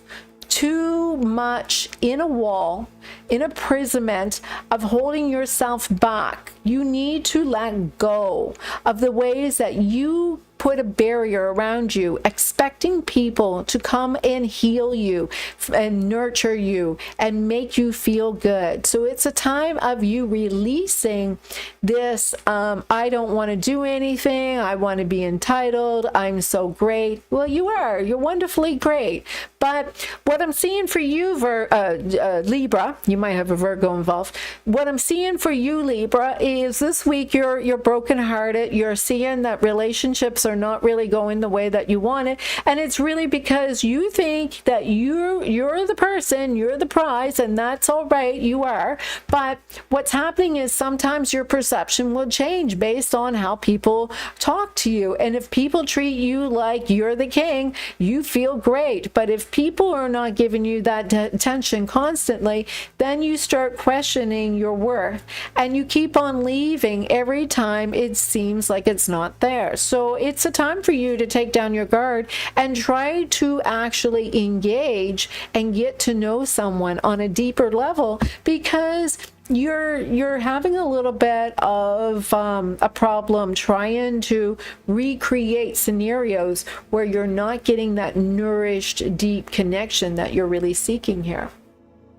too much in a wall, in imprisonment of holding yourself back. You need to let go of the ways that you put a barrier around you, expecting people to come and heal you and nurture you and make you feel good. So it's a time of you releasing this, I don't want to do anything, I want to be entitled, I'm so great. Well, you are, you're wonderfully great. But what I'm seeing for you, Libra, you might have a Virgo involved. What I'm seeing for you, Libra, is this week you're brokenhearted. You're seeing that relationships are not really going the way that you want it, and it's really because you think that you're the person, you're the prize, and that's all right, you are. But what's happening is sometimes your perception will change based on how people talk to you. And if people treat you like you're the king, you feel great. But if people are not giving you that attention constantly, then you start questioning your worth, and you keep on leaving every time it seems like it's not there. So it's a time for you to take down your guard and try to actually engage and get to know someone on a deeper level, because you're having a little bit of a problem trying to recreate scenarios where you're not getting that nourished, deep connection that you're really seeking here.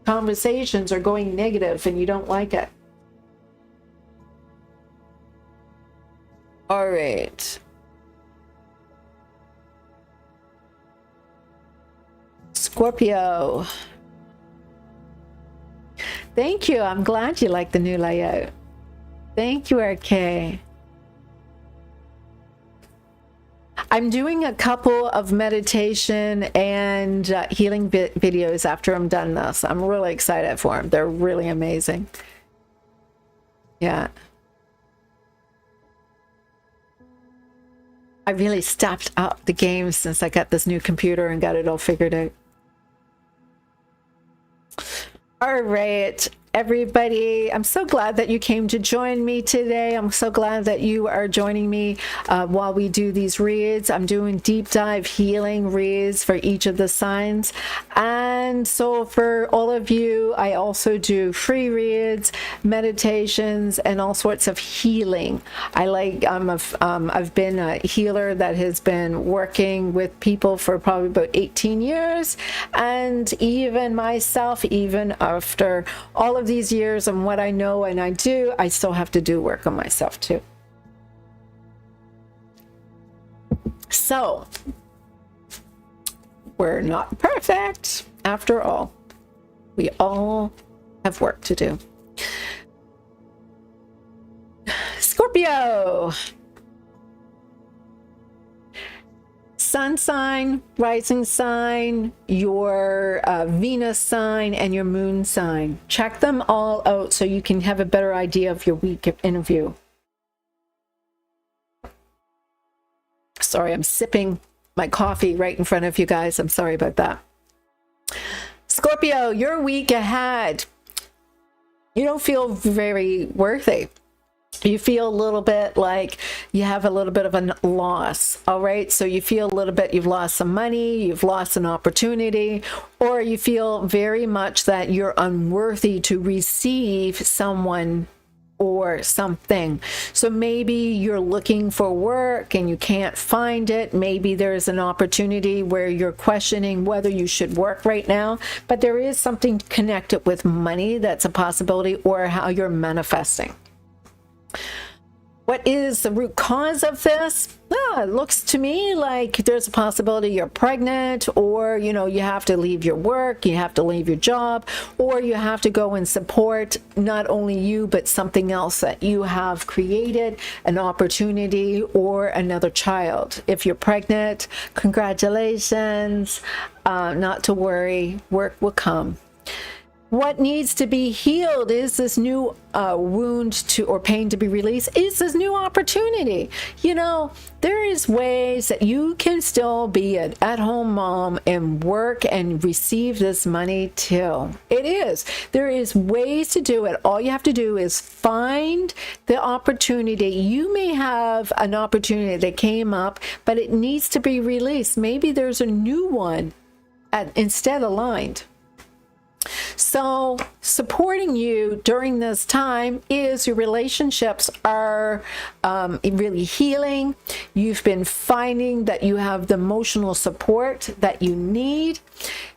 Conversations are going negative and you don't like it. All right. Scorpio. Thank you. I'm glad you like the new layout. Thank you, RK. I'm doing a couple of meditation and healing videos after I'm done this. I'm really excited for them. They're really amazing. Yeah. I really stepped up the game since I got this new computer and got it all figured out. All right, everybody, I'm so glad that you came to join me today. I'm so glad that you are joining me while we do these reads. I'm doing deep dive healing reads for each of the signs. And so for all of you, I also do free reads, meditations, and all sorts of healing. I've been a healer that has been working with people for probably about 18 years. And even myself, even after all of these years and what I know and I do, I still have to do work on myself too. So we're not perfect after all. We all have work to do. Scorpio. Sun sign, rising sign, your Venus sign, and your moon sign. Check them all out so you can have a better idea of your week of interview. Sorry, I'm sipping my coffee right in front of you guys. I'm sorry about that. Scorpio, your week ahead. You don't feel very worthy. You feel a little bit like you have a little bit of a loss. All right. So you feel a little bit you've lost some money, you've lost an opportunity, or you feel very much that you're unworthy to receive someone or something. So maybe you're looking for work and you can't find it. Maybe there's an opportunity where you're questioning whether you should work right now, but there is something connected with money that's a possibility, or how you're manifesting. What is the root cause of this? It looks to me like there's a possibility you're pregnant, or, you have to leave your work, you have to leave your job, or you have to go and support not only you, but something else that you have created, an opportunity or another child. If you're pregnant, congratulations, not to worry, work will come. What needs to be healed is this new wound or pain to be released, is this new opportunity. There is ways that you can still be an at-home mom and work and receive this money too. It is. There is ways to do it. All you have to do is find the opportunity. You may have an opportunity that came up, but it needs to be released. Maybe there's a new one instead aligned. So supporting you during this time is your relationships are really healing. You've been finding that you have the emotional support that you need.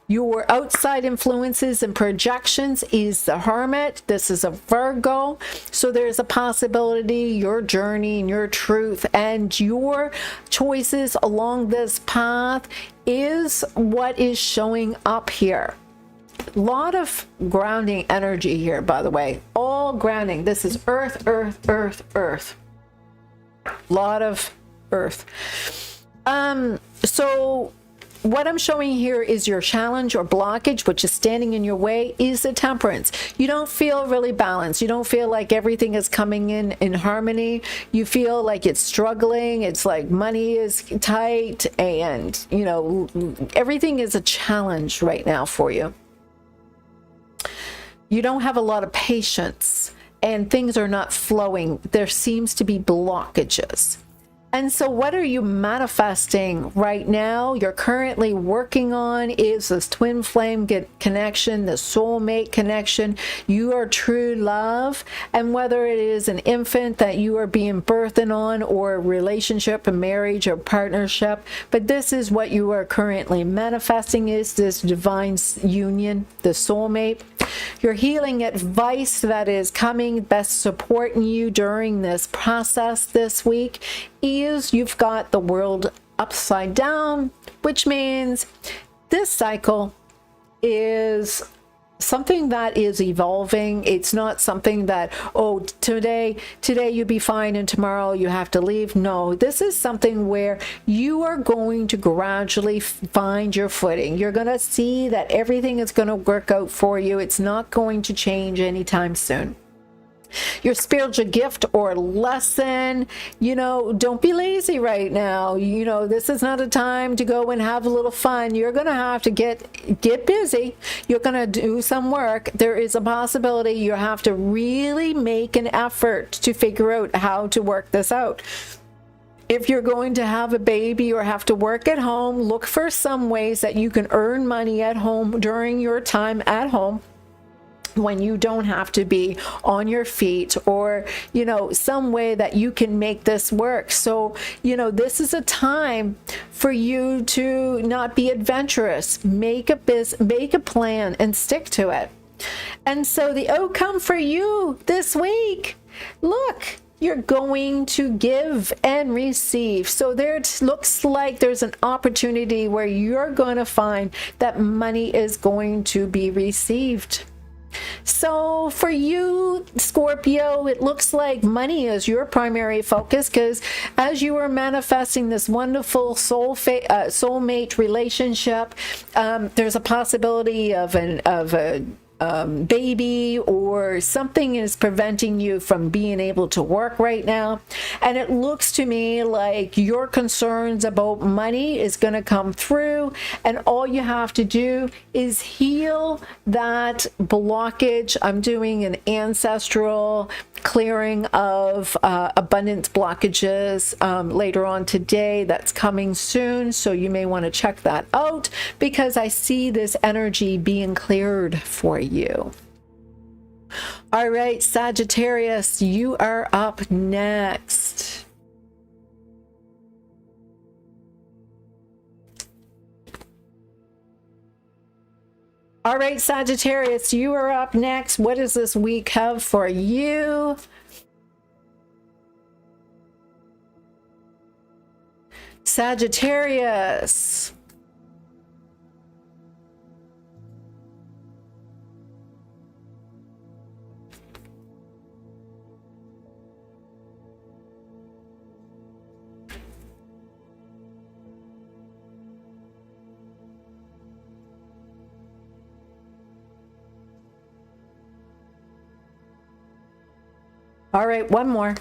Your outside influences and projections is the Hermit. This is a Virgo. So there's a possibility your journey and your truth and your choices along this path is what is showing up here. Lot of grounding energy here, by the way. All grounding. This is earth, earth, earth, earth. Lot of earth. So what I'm showing here is your challenge or blockage, which is standing in your way, is the Temperance. You don't feel really balanced. You don't feel like everything is coming in harmony. You feel like it's struggling. It's like money is tight, and you know, everything is a challenge right now for you. You don't have a lot of patience, and things are not flowing. There seems to be blockages. And so what are you manifesting right now? You're currently working on is this twin flame connection, the soulmate connection, your true love. And whether it is an infant that you are being birthing on, or a relationship, a marriage, or partnership, but this is what you are currently manifesting, is this divine union, the soulmate. Your healing advice that is coming, best supporting you during this process this week, is you've got the world upside down, which means this cycle is something that is evolving. It's not something that, oh, today you'll be fine and tomorrow you have to leave. No, this is something where you are going to gradually find your footing. You're going to see that everything is going to work out for you. It's not going to change anytime soon. Your spiritual gift or lesson, you know, don't be lazy right now. You know, this is not a time to go and have a little fun. You're going to have to get busy. You're going to do some work. There is a possibility you have to really make an effort to figure out how to work this out. If you're going to have a baby or have to work at home, look for some ways that you can earn money at home during your time at home, when you don't have to be on your feet, or, you know, some way that you can make this work. So, you know, this is a time for you to not be adventurous. Make a plan and stick to it. And so the outcome for you this week, look, you're going to give and receive. So there it looks like there's an opportunity where you're going to find that money is going to be received. So for you, Scorpio, it looks like money is your primary focus, because as you are manifesting this wonderful soulmate relationship, there's a possibility of a baby, or something is preventing you from being able to work right now. And it looks to me like your concerns about money is going to come through, and all you have to do is heal that blockage. I'm doing an ancestral clearing of abundance blockages later on today. That's coming soon, so you may want to check that out, because I see this energy being cleared for you. All right, Sagittarius, you are up next. All right, Sagittarius, you are up next. What does this week have for you? Sagittarius. All right, one more.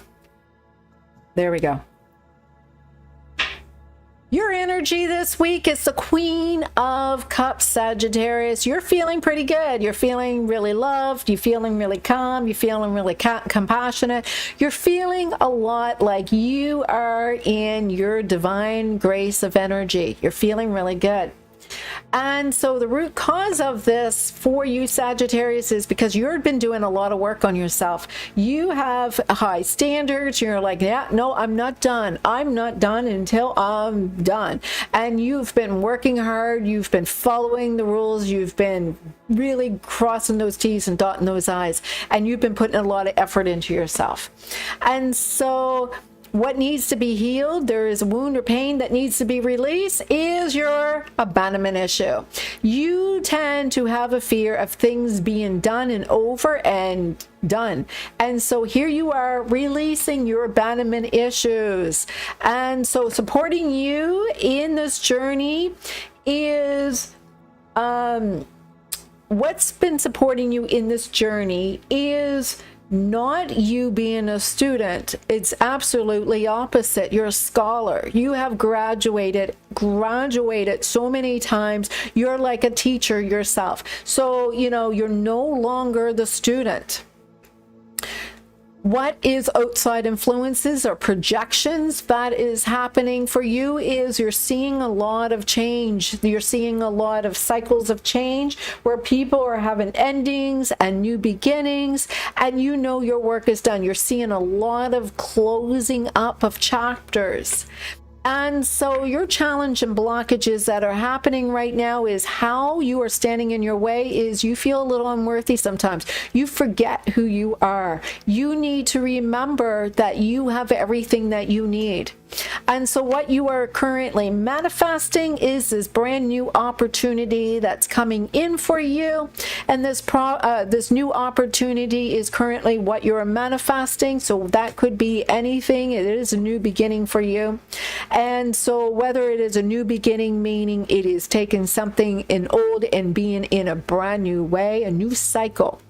There we go. Your energy this week is the Queen of Cups, Sagittarius. You're feeling pretty good. You're feeling really loved. You're feeling really calm. You're feeling really compassionate. You're feeling a lot like you are in your divine grace of energy. You're feeling really good. And so the root cause of this for you, Sagittarius, is because you've been doing a lot of work on yourself. You have high standards. You're like, yeah, no, I'm not done. I'm not done until I'm done. And you've been working hard. You've been following the rules. You've been really crossing those T's and dotting those I's. And you've been putting a lot of effort into yourself. And so what needs to be healed, there is a wound or pain that needs to be released, is your abandonment issue. You tend to have a fear of things being done and over and done. And so here you are releasing your abandonment issues. And so supporting you in this journey is what's been supporting you in this journey is not you being a student. It's absolutely opposite. You're a scholar. You have graduated so many times. You're like a teacher yourself. So, you know, you're no longer the student. What is outside influences or projections that is happening for you is you're seeing a lot of change. You're seeing a lot of cycles of change where people are having endings and new beginnings, and you know your work is done. You're seeing a lot of closing up of chapters. And so your challenge and blockages that are happening right now is how you are standing in your way is you feel a little unworthy sometimes. You forget who you are. You need to remember that you have everything that you need. And so what you are currently manifesting is this brand new opportunity that's coming in for you. And this new opportunity is currently what you're manifesting. So that could be anything. It is a new beginning for you. And so whether it is a new beginning, meaning it is taking something in old and being in a brand new way, a new cycle.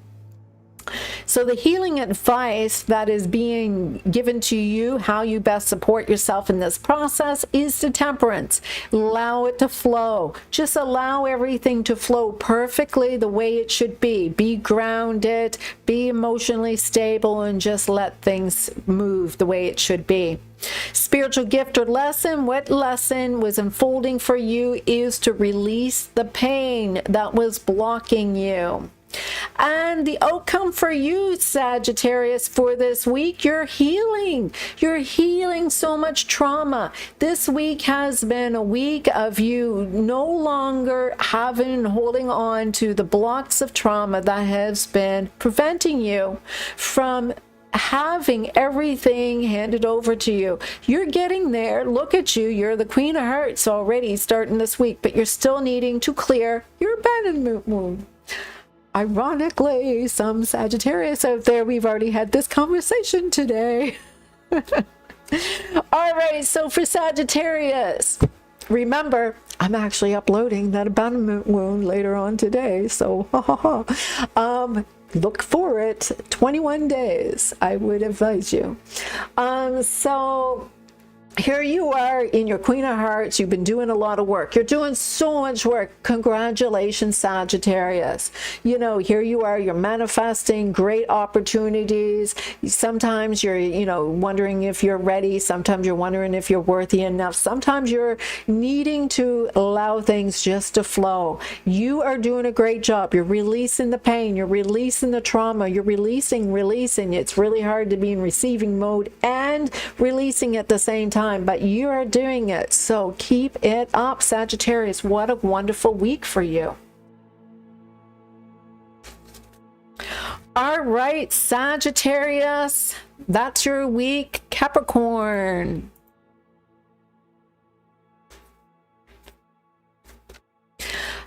So the healing advice that is being given to you, how you best support yourself in this process, is the temperance. Allow it to flow. Just allow everything to flow perfectly the way it should be. Be grounded, be emotionally stable, and just let things move the way it should be. Spiritual gift or lesson, what lesson was unfolding for you is to release the pain that was blocking you. And the outcome for you, Sagittarius, for this week, you're healing. You're healing so much trauma. This week has been a week of you no longer holding on to the blocks of trauma that has been preventing you from having everything handed over to you. You're getting there. Look at you. You're the Queen of Hearts already starting this week, but you're still needing to clear your abandonment wound. Ironically, some Sagittarius out there, we've already had this conversation today. All right, so for Sagittarius, remember, I'm actually uploading that abandonment wound later on today, so look for it. 21 days, I would advise you. So here you are in your Queen of Hearts. You've been doing a lot of work. You're doing so much work. Congratulations, Sagittarius. You know, here you are. You're manifesting great opportunities. Sometimes you're, you know, wondering if you're ready. Sometimes you're wondering if you're worthy enough. Sometimes you're needing to allow things just to flow. You are doing a great job. You're releasing the pain. You're releasing the trauma. You're releasing. It's really hard to be in receiving mode and releasing at the same time. But you are doing it. So keep it up, Sagittarius. What a wonderful week for you. All right, Sagittarius, that's your week. Capricorn.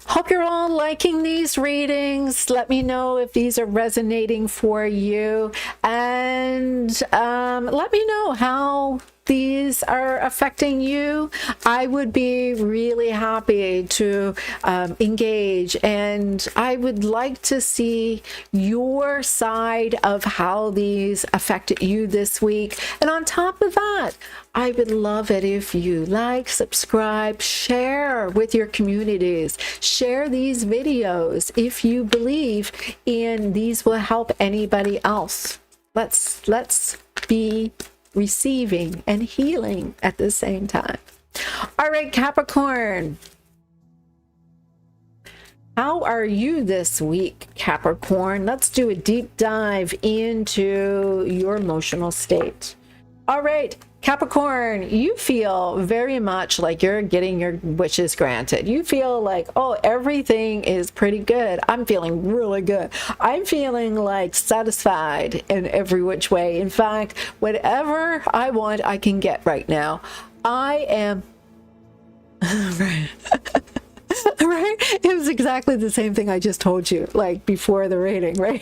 Hope you're all liking these readings. Let me know if these are resonating for you. And let me know how these are affecting you. I would be really happy to engage, and I would like to see your side of how these affected you this week. And on top of that, I would love it if you like, subscribe, share with your communities, share these videos if you believe in these will help anybody else. Let's be receiving and healing at the same time. All right, Capricorn. How are you this week, Capricorn? Let's do a deep dive into your emotional state. All right, Capricorn, you feel very much like you're getting your wishes granted. You feel like, oh, everything is pretty good. I'm feeling really good. I'm feeling like satisfied in every which way. In fact, whatever I want, I can get right now. I am right. Right? It was exactly the same thing I just told you, like before the reading, right?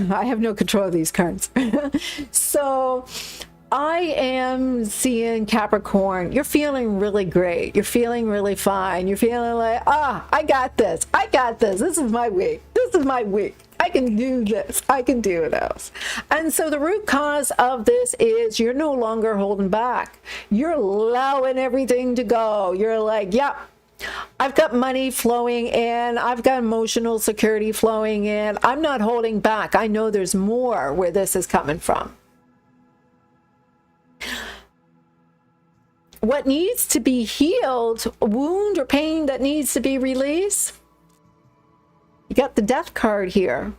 I have no control of these cards. So I am seeing Capricorn. You're feeling really great. You're feeling really fine. You're feeling like, I got this. I got this. This is my week. This is my week. I can do this. I can do this. And so the root cause of this is you're no longer holding back. You're allowing everything to go. You're like, yeah, I've got money flowing in. I've got emotional security flowing in. I'm not holding back. I know there's more where this is coming from. What needs to be healed, a wound or pain that needs to be released, you got the Death card here.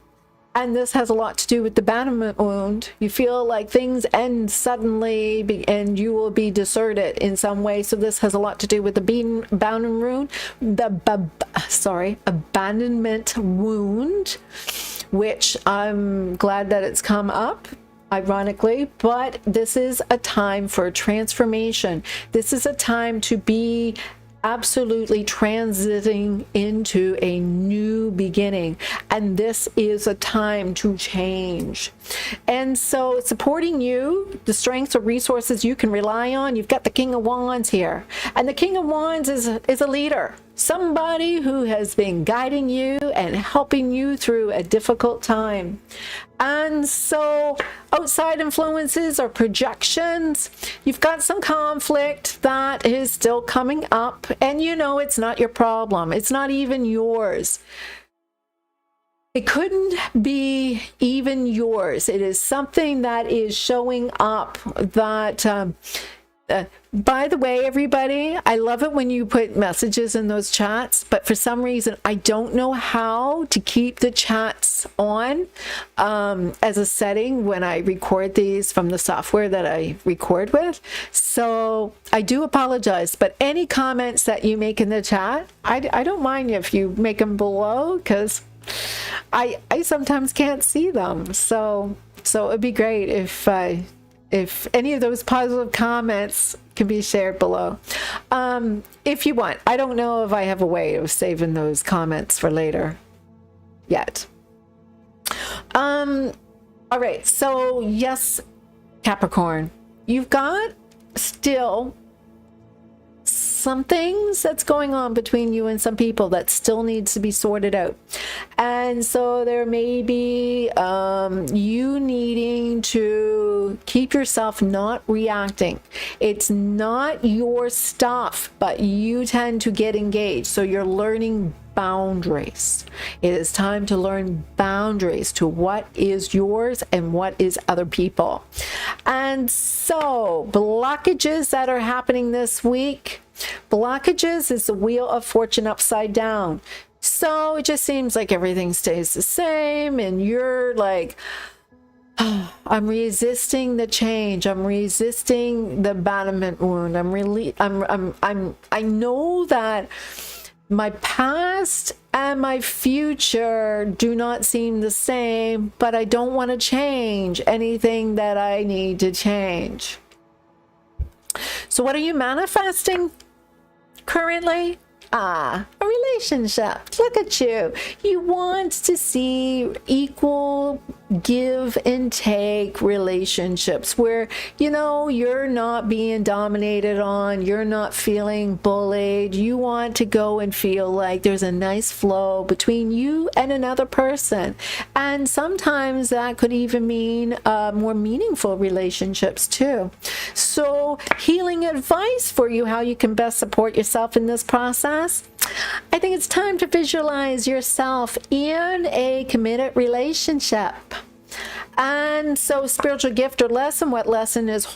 And this has a lot to do with the abandonment wound. You feel like things end suddenly and you will be deserted in some way. So this has a lot to do with the abandonment wound, abandonment wound, which I'm glad that it's come up, ironically, but this is a time for transformation. This is a time to be absolutely transiting into a new beginning, and this is a time to change. And so supporting you, the strengths or resources you can rely on, you've got the King of Wands here, and the King of Wands is a leader, somebody who has been guiding you and helping you through a difficult time. And so outside influences or projections, you've got some conflict that is still coming up, and you know it's not your problem. It's not even yours. It couldn't be even yours. It is something that is showing up that by the way, everybody, I love it when you put messages in those chats, but for some reason, I don't know how to keep the chats on as a setting when I record these from the software that I record with. So I do apologize, but any comments that you make in the chat, I don't mind if you make them below, because I sometimes can't see them. So it'd be great if any of those positive comments can be shared below. If you want. I don't know if I have a way of saving those comments for later yet. All right. So yes, Capricorn, you've got still some things that's going on between you and some people that still needs to be sorted out. And so there may be you needing to keep yourself not reacting. It's not your stuff, but you tend to get engaged. So you're learning boundaries. It is time to learn boundaries to what is yours and what is other people. And so blockages that are happening this week. Blockages is the Wheel of Fortune upside down. So it just seems like everything stays the same, and you're like, oh, I'm resisting the change. I'm resisting the abandonment wound. I know that my past and my future do not seem the same, but I don't want to change anything that I need to change. So what are you manifesting currently? A relationship. Look at you. You want to see equal give and take relationships where, you know, you're not being dominated on, you're not feeling bullied. You want to go and feel like there's a nice flow between you and another person. And sometimes that could even mean more meaningful relationships too. So healing advice for you, how you can best support yourself in this process. I think it's time to visualize yourself in a committed relationship. And so spiritual gift or lesson, what lesson is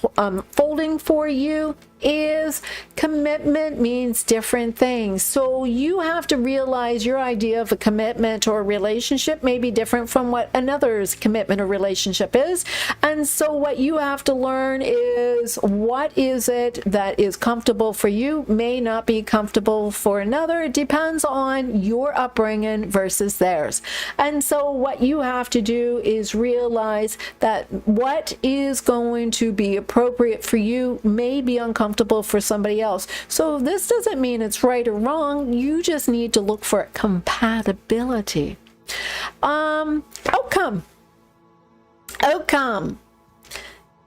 folding for you is commitment means different things. So you have to realize your idea of a commitment or a relationship may be different from what another's commitment or relationship is. And so what you have to learn is what is it that is comfortable for you may not be comfortable for another. It depends on your upbringing versus theirs. And so what you have to do is realize that what is going to be appropriate for you may be uncomfortable for somebody else. So this doesn't mean it's right or wrong. You just need to look for compatibility. Outcome.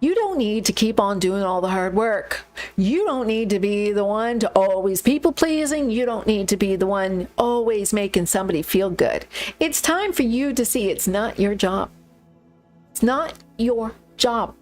You don't need to keep on doing all the hard work. You don't need to be the one to always people pleasing. You don't need to be the one always making somebody feel good. It's time for you to see it's not your job. It's not your job.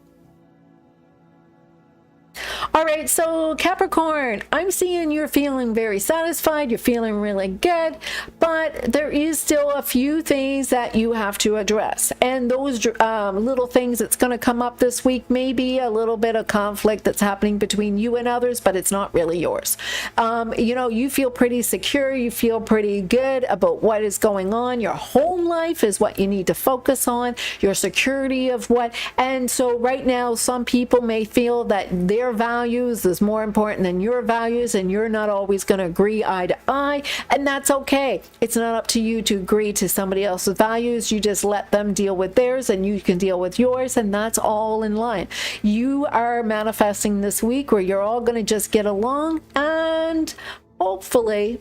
All right, so Capricorn, I'm seeing you're feeling very satisfied. You're feeling really good, but there is still a few things that you have to address. And those little things that's going to come up this week may be a little bit of conflict that's happening between you and others, but it's not really yours. You know, you feel pretty secure. You feel pretty good about what is going on. Your home life is what you need to focus on. Your security of what. And so right now, some people may feel that their values is more important than your values, and you're not always going to agree eye to eye, and that's okay. It's not up to you to agree to somebody else's values. You just let them deal with theirs and you can deal with yours, and that's all in line. You are manifesting this week where you're all going to just get along and hopefully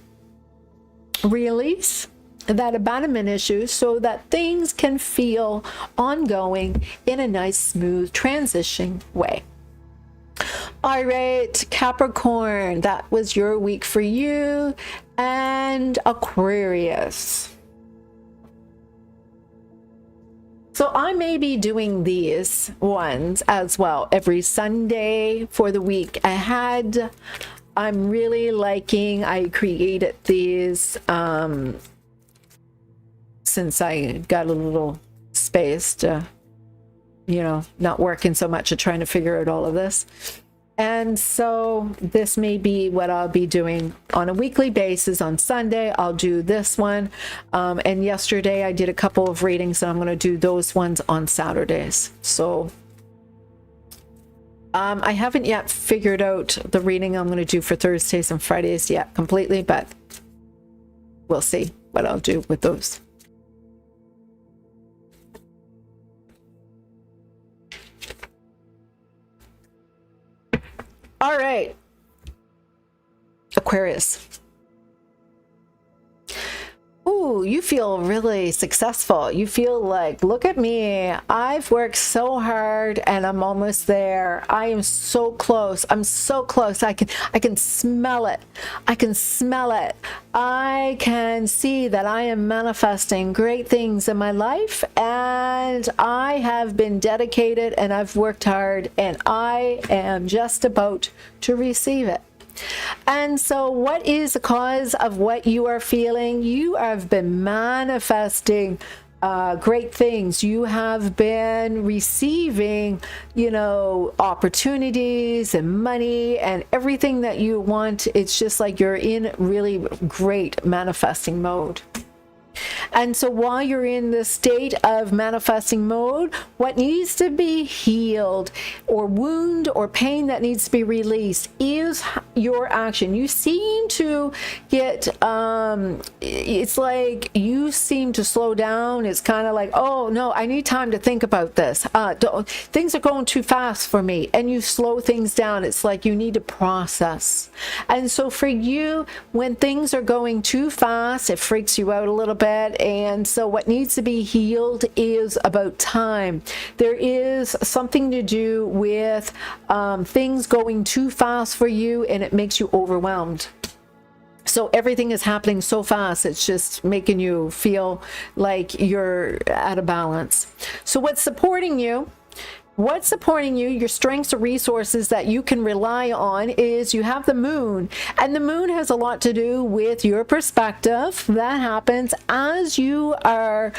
release that abandonment issue so that things can feel ongoing in a nice, smooth transition way. All right, Capricorn, that was your week for you. And Aquarius. So I may be doing these ones as well every Sunday for the week ahead. I'm really liking, I created these since I got a little space to, you know, not working so much at trying to figure out all of this. And so this may be what I'll be doing on a weekly basis. On Sunday, I'll do this one. And yesterday I did a couple of readings, and I'm going to do those ones on Saturdays. So I haven't yet figured out the reading I'm going to do for Thursdays and Fridays yet completely, but we'll see what I'll do with those. All right, Aquarius. Ooh, you feel really successful. You feel like, look at me. I've worked so hard and I'm almost there. I am so close. I'm so close. I can smell it. I can smell it. I can see that I am manifesting great things in my life, and I have been dedicated and I've worked hard, and I am just about to receive it. And so what is the cause of what you are feeling? You have been manifesting great things. You have been receiving, you know, opportunities and money and everything that you want. It's just like you're in really great manifesting mode. And so while you're in the state of manifesting mode, what needs to be healed, or wound or pain that needs to be released, is your action. You seem to get, it's like you seem to slow down. It's kind of like, oh no, I need time to think about this. Things are going too fast for me. And you slow things down. It's like you need to process. And so for you, when things are going too fast, it freaks you out a little bit. And so what needs to be healed is about time. There is something to do with things going too fast for you, and it makes you overwhelmed. So everything is happening so fast, it's just making you feel like you're out of balance. So what's supporting you? What's supporting you, your strengths or resources that you can rely on, is you have the moon. And the moon has a lot to do with your perspective. That happens as you are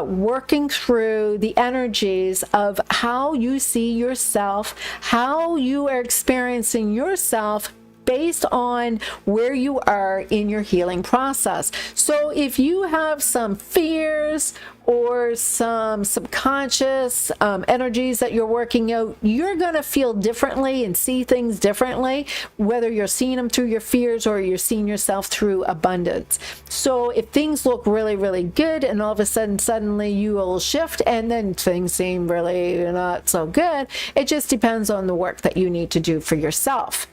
working through the energies of how you see yourself, how you are experiencing yourself based on where you are in your healing process. So if you have some fears or some subconscious energies that you're working out, you're going to feel differently and see things differently, whether you're seeing them through your fears or you're seeing yourself through abundance. So if things look really, really good, and all of a sudden, suddenly you will shift, and then things seem really not so good, it just depends on the work that you need to do for yourself.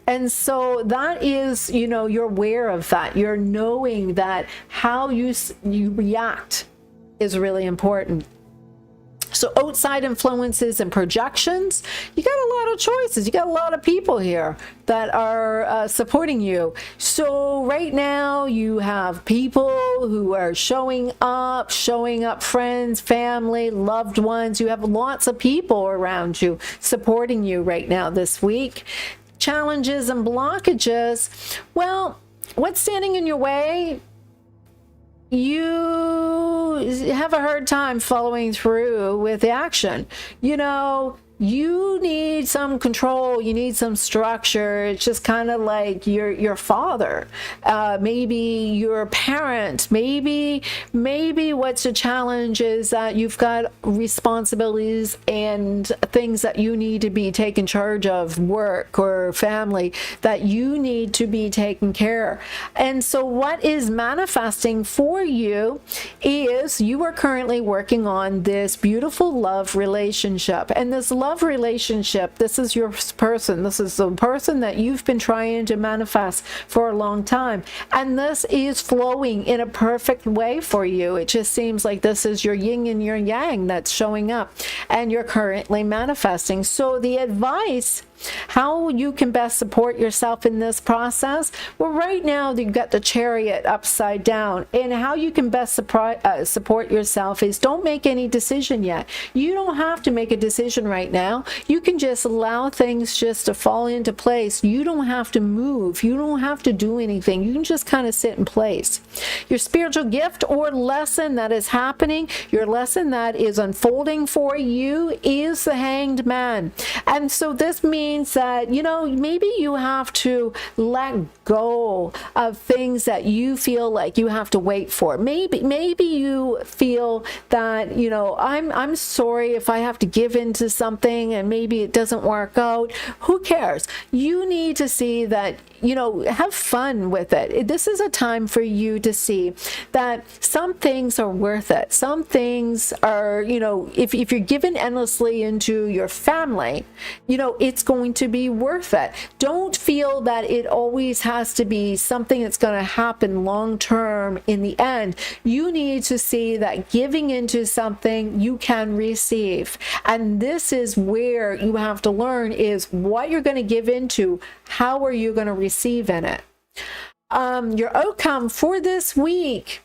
And so that is, you know, you're aware of that. You're knowing that how you react is really important. So outside influences and projections, you got a lot of choices. You got a lot of people here that are supporting you. So right now you have people who are showing up, friends, family, loved ones. You have lots of people around you supporting you right now this week. Challenges and blockages. Well, what's standing in your way? You have a hard time following through with the action. You know, you need some control, you need some structure. It's just kind of like your father, maybe your parent, maybe what's the challenge is that you've got responsibilities and things that you need to be taken charge of, work or family, that you need to be taken care of. And so what is manifesting for you is you are currently working on this beautiful love relationship. And this love relationship, this is your person. This is the person that you've been trying to manifest for a long time. And this is flowing in a perfect way for you. It just seems like this is your yin and your yang that's showing up and you're currently manifesting. So the advice, how you can best support yourself in this process, well, right now you've got the Chariot upside down, and how you can best support yourself is don't make any decision yet. You don't have to make a decision right now. You can just allow things just to fall into place. You don't have to move. You don't have to do anything. You can just kind of sit in place. Your spiritual gift or lesson that is happening, your lesson that is unfolding for you is the Hanged Man. And so this means that, you know, maybe you have to let go of things that you feel like you have to wait for. Maybe you feel that, you know, I'm sorry if I have to give in to something and maybe it doesn't work out. Who cares? You need to see that, you know, have fun with it. This is a time for you to see that some things are worth it. Some things are, you know, if you're given endlessly into your family, you know, it's going to be worth it. Don't feel that it always has to be something that's going to happen long term in the end. You need to see that giving into something you can receive. And this is where you have to learn is what you're going to give into. How are you going to receive in it? Your outcome for this week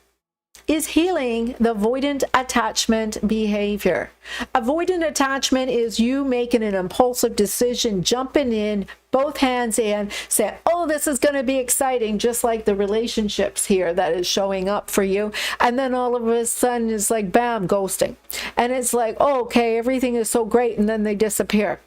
is healing the avoidant attachment behavior. Avoidant attachment is you making an impulsive decision, jumping in, both hands in, saying, oh, this is going to be exciting, just like the relationships here that is showing up for you. And then all of a sudden it's like, bam, ghosting. And it's like, oh, okay, everything is so great. And then they disappear.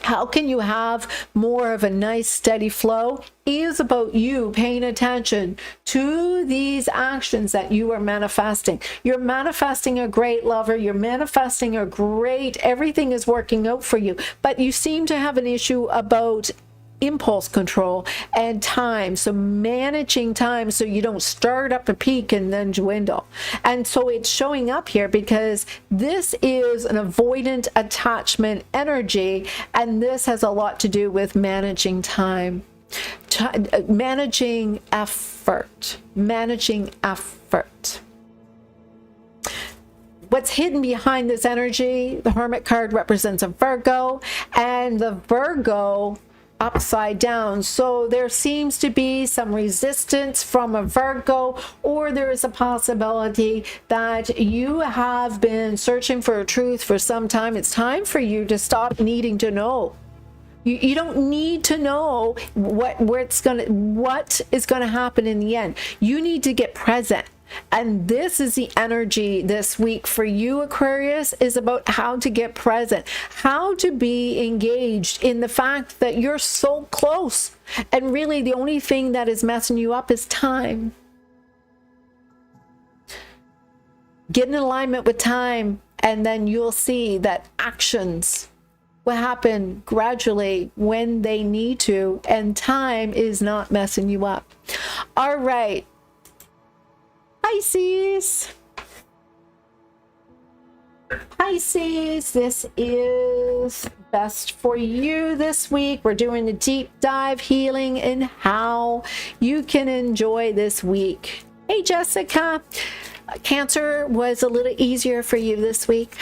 How can you have more of a nice steady flow? Is about you paying attention to these actions that you are manifesting. You're manifesting a great lover. You're manifesting a great, everything is working out for you. But you seem to have an issue about impulse control and time. So managing time so you don't start up a peak and then dwindle. And so it's showing up here because this is an avoidant attachment energy, and this has a lot to do with managing time, managing effort. What's hidden behind this energy? The Hermit card represents a Virgo, and the Virgo upside down. So there seems to be some resistance from a Virgo, or there is a possibility that you have been searching for a truth for some time. It's time for you to stop needing to know. You don't need to know what is going to happen in the end. You need to get present. And this is the energy this week for you, Aquarius, is about how to get present, how to be engaged in the fact that you're so close. And really the only thing that is messing you up is time. Get in alignment with time, and then you'll see that actions will happen gradually when they need to, and time is not messing you up. All right. Pisces, this is best for you this week. We're doing a deep dive healing in how you can enjoy this week. Hey, Jessica, Cancer was a little easier for you this week.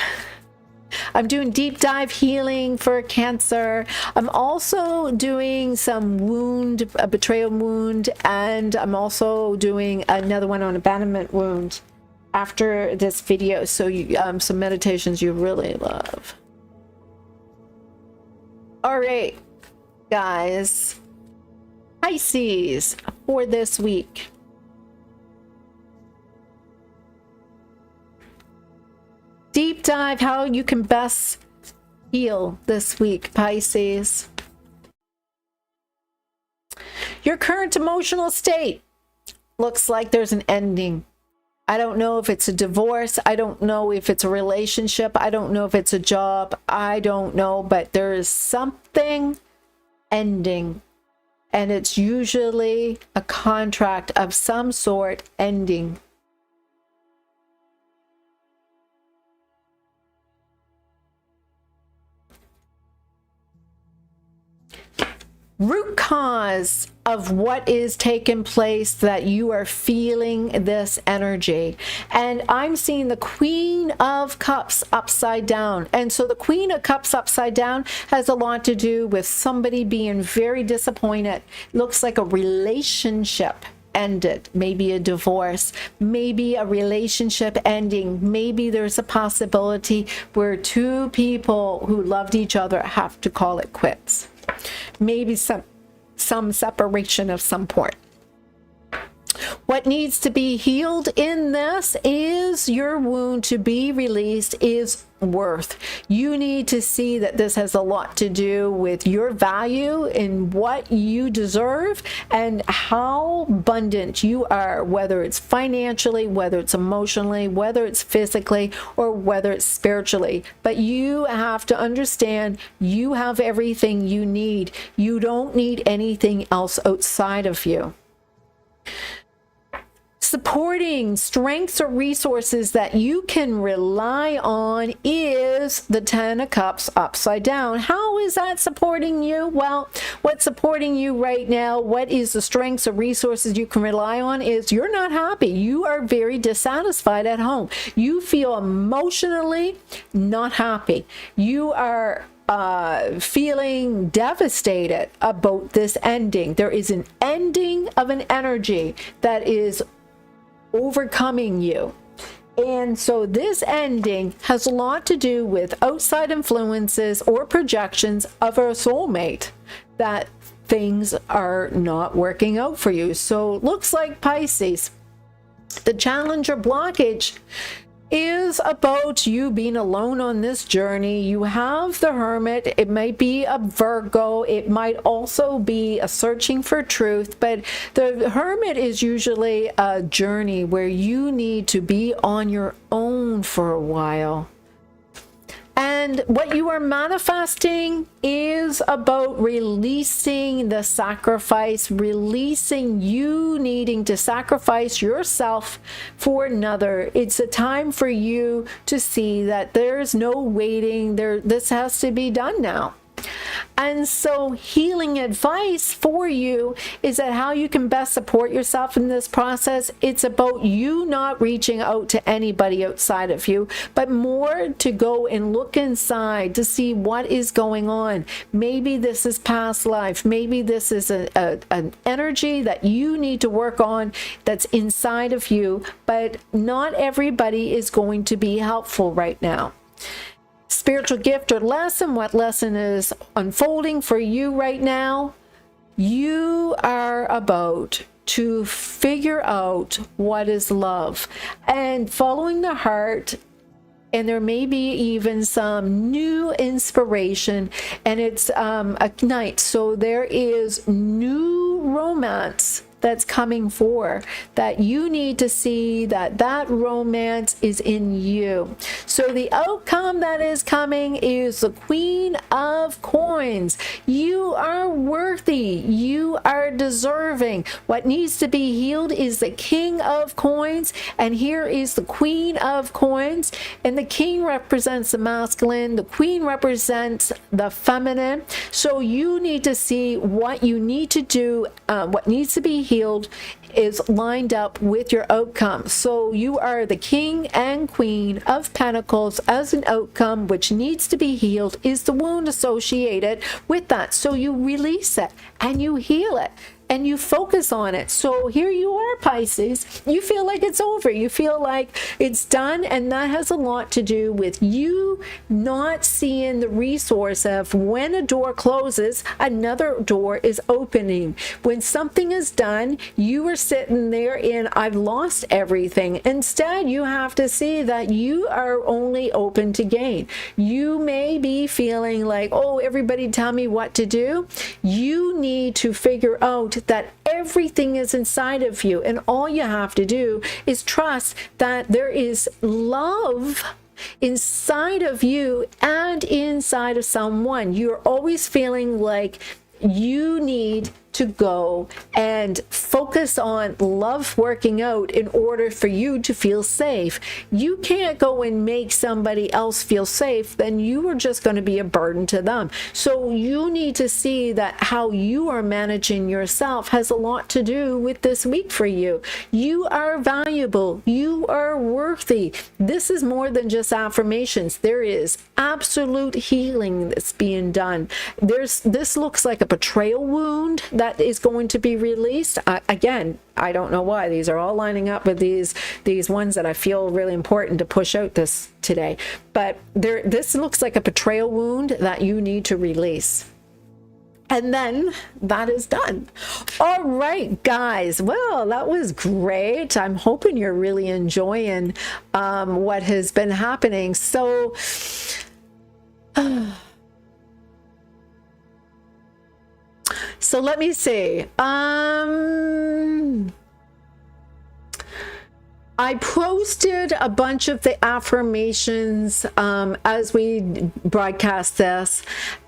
I'm doing deep dive healing for Cancer. I'm also doing some a betrayal wound, and I'm also doing another one on abandonment wound after this video. So some meditations you really love. All right, guys. Pisces for this week. Deep dive how you can best heal this week, Pisces. Your current emotional state looks like there's an ending. I don't know if it's a divorce. I don't know if it's a relationship. I don't know if it's a job. I don't know, but there is something ending. And it's usually a contract of some sort ending. Root cause of what is taking place that you are feeling this energy. And I'm seeing the Queen of Cups upside down. And so the Queen of Cups upside down has a lot to do with somebody being very disappointed. Looks like a relationship ended, maybe a divorce, maybe a relationship ending, maybe there's a possibility where two people who loved each other have to call it quits. Maybe some separation of some point. What needs to be healed in this is your wound to be released is worth. You need to see that this has a lot to do with your value and what you deserve and how abundant you are, whether it's financially, whether it's emotionally, whether it's physically, or whether it's spiritually. But you have to understand you have everything you need. You don't need anything else outside of you. Supporting strengths or resources that you can rely on is the Ten of Cups upside down. How is that supporting you? Well, what's supporting you right now, what is the strengths or resources you can rely on is you're not happy. You are very dissatisfied at home. You feel emotionally not happy. You are feeling devastated about this ending. There is an ending of an energy that is overcoming you. And so this ending has a lot to do with outside influences or projections of a soulmate that things are not working out for you. So it looks like Pisces, the challenge or blockage is about you being alone on this journey. You have the Hermit. It might be a Virgo. It might also be a searching for truth. But the Hermit is usually a journey where you need to be on your own for a while. And what you are manifesting is about releasing the sacrifice, releasing you needing to sacrifice yourself for another. It's a time for you to see that there's no waiting. This has to be done now. And so healing advice for you is that how you can best support yourself in this process. It's about you not reaching out to anybody outside of you, but more to go and look inside to see what is going on. Maybe this is past life. Maybe this is an energy that you need to work on that's inside of you, but not everybody is going to be helpful right now. Spiritual gift or lesson, what lesson is unfolding for you right now? You are about to figure out what is love and following the heart. And there may be even some new inspiration, and it's a night. So there is new romance that's coming for that you need to see that romance is in you. So the outcome that is coming is the Queen of Coins. You are worthy. You are deserving. What needs to be healed is the King of Coins, and here is the Queen of Coins. And the King represents the masculine, the Queen represents the feminine. So you need to see what you need to do, what needs to be healed is lined up with your outcome. So you are the king and queen of pentacles as an outcome, which needs to be healed is the wound associated with that. So you release it and you heal it and you focus on it. So here you are, Pisces. You feel like it's over. You feel like it's done. And that has a lot to do with you not seeing the resource of when a door closes, another door is opening. When something is done, you are sitting there in, I've lost everything. Instead, you have to see that you are only open to gain. You may be feeling like, oh, everybody tell me what to do. You need to figure out that everything is inside of you, and all you have to do is trust that there is love inside of you and inside of someone. You're always feeling like you need to go and focus on love working out in order for you to feel safe. You can't go and make somebody else feel safe, then you are just going to be a burden to them. So you need to see that how you are managing yourself has a lot to do with this week for you. You are valuable. You are worthy. This is more than just affirmations. There is absolute healing that's being done. This looks like a betrayal wound that is going to be released. Again, I don't know why these are all lining up with these ones that I feel really important to push out this today, but this looks like a betrayal wound that you need to release. And then that is done. All right, guys. Well, that was great. I'm hoping you're really enjoying what has been happening. So so let me see. I posted a bunch of the affirmations as we broadcast this.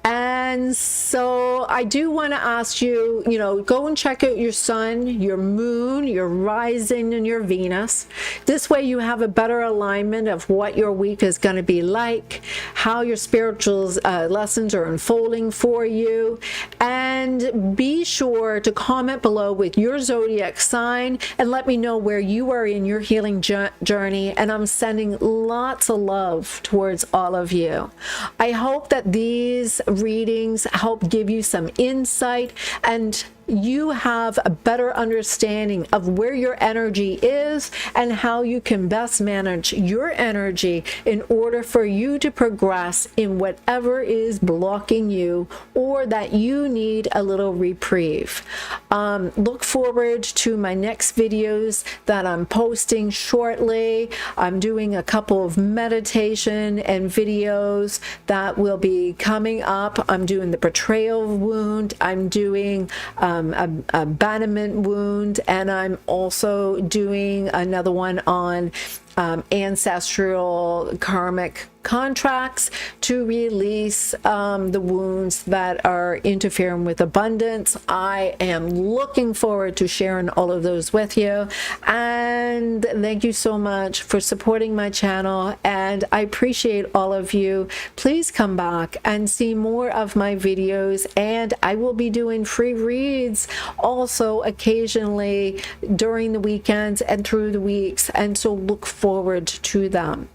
And so I do want to ask you, go and check out your sun, your moon, your rising, and your Venus. This way you have a better alignment of what your week is going to be like, how your spiritual lessons are unfolding for you. And be sure to comment below with your zodiac sign and let me know where you are in your healing journey. And I'm sending lots of love towards all of you. I hope that these readings help give you some insight and you have a better understanding of where your energy is and how you can best manage your energy in order for you to progress in whatever is blocking you or that you need a little reprieve. Look forward to my next videos that I'm posting shortly. I'm doing a couple of meditation and videos that will be coming up. I'm doing the betrayal wound. I'm doing abandonment wound, and I'm also doing another one on ancestral karmic contracts to release the wounds that are interfering with abundance. I am looking forward to sharing all of those with you, and thank you so much for supporting my channel, and I appreciate all of you. Please come back and see more of my videos, and I will be doing free reads also occasionally during the weekends and through the weeks, and so look forward to them.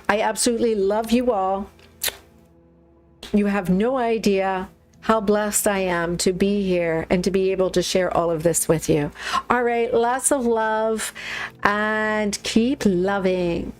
I absolutely love you all. You have no idea how blessed I am to be here and to be able to share all of this with you. All right, lots of love and keep loving.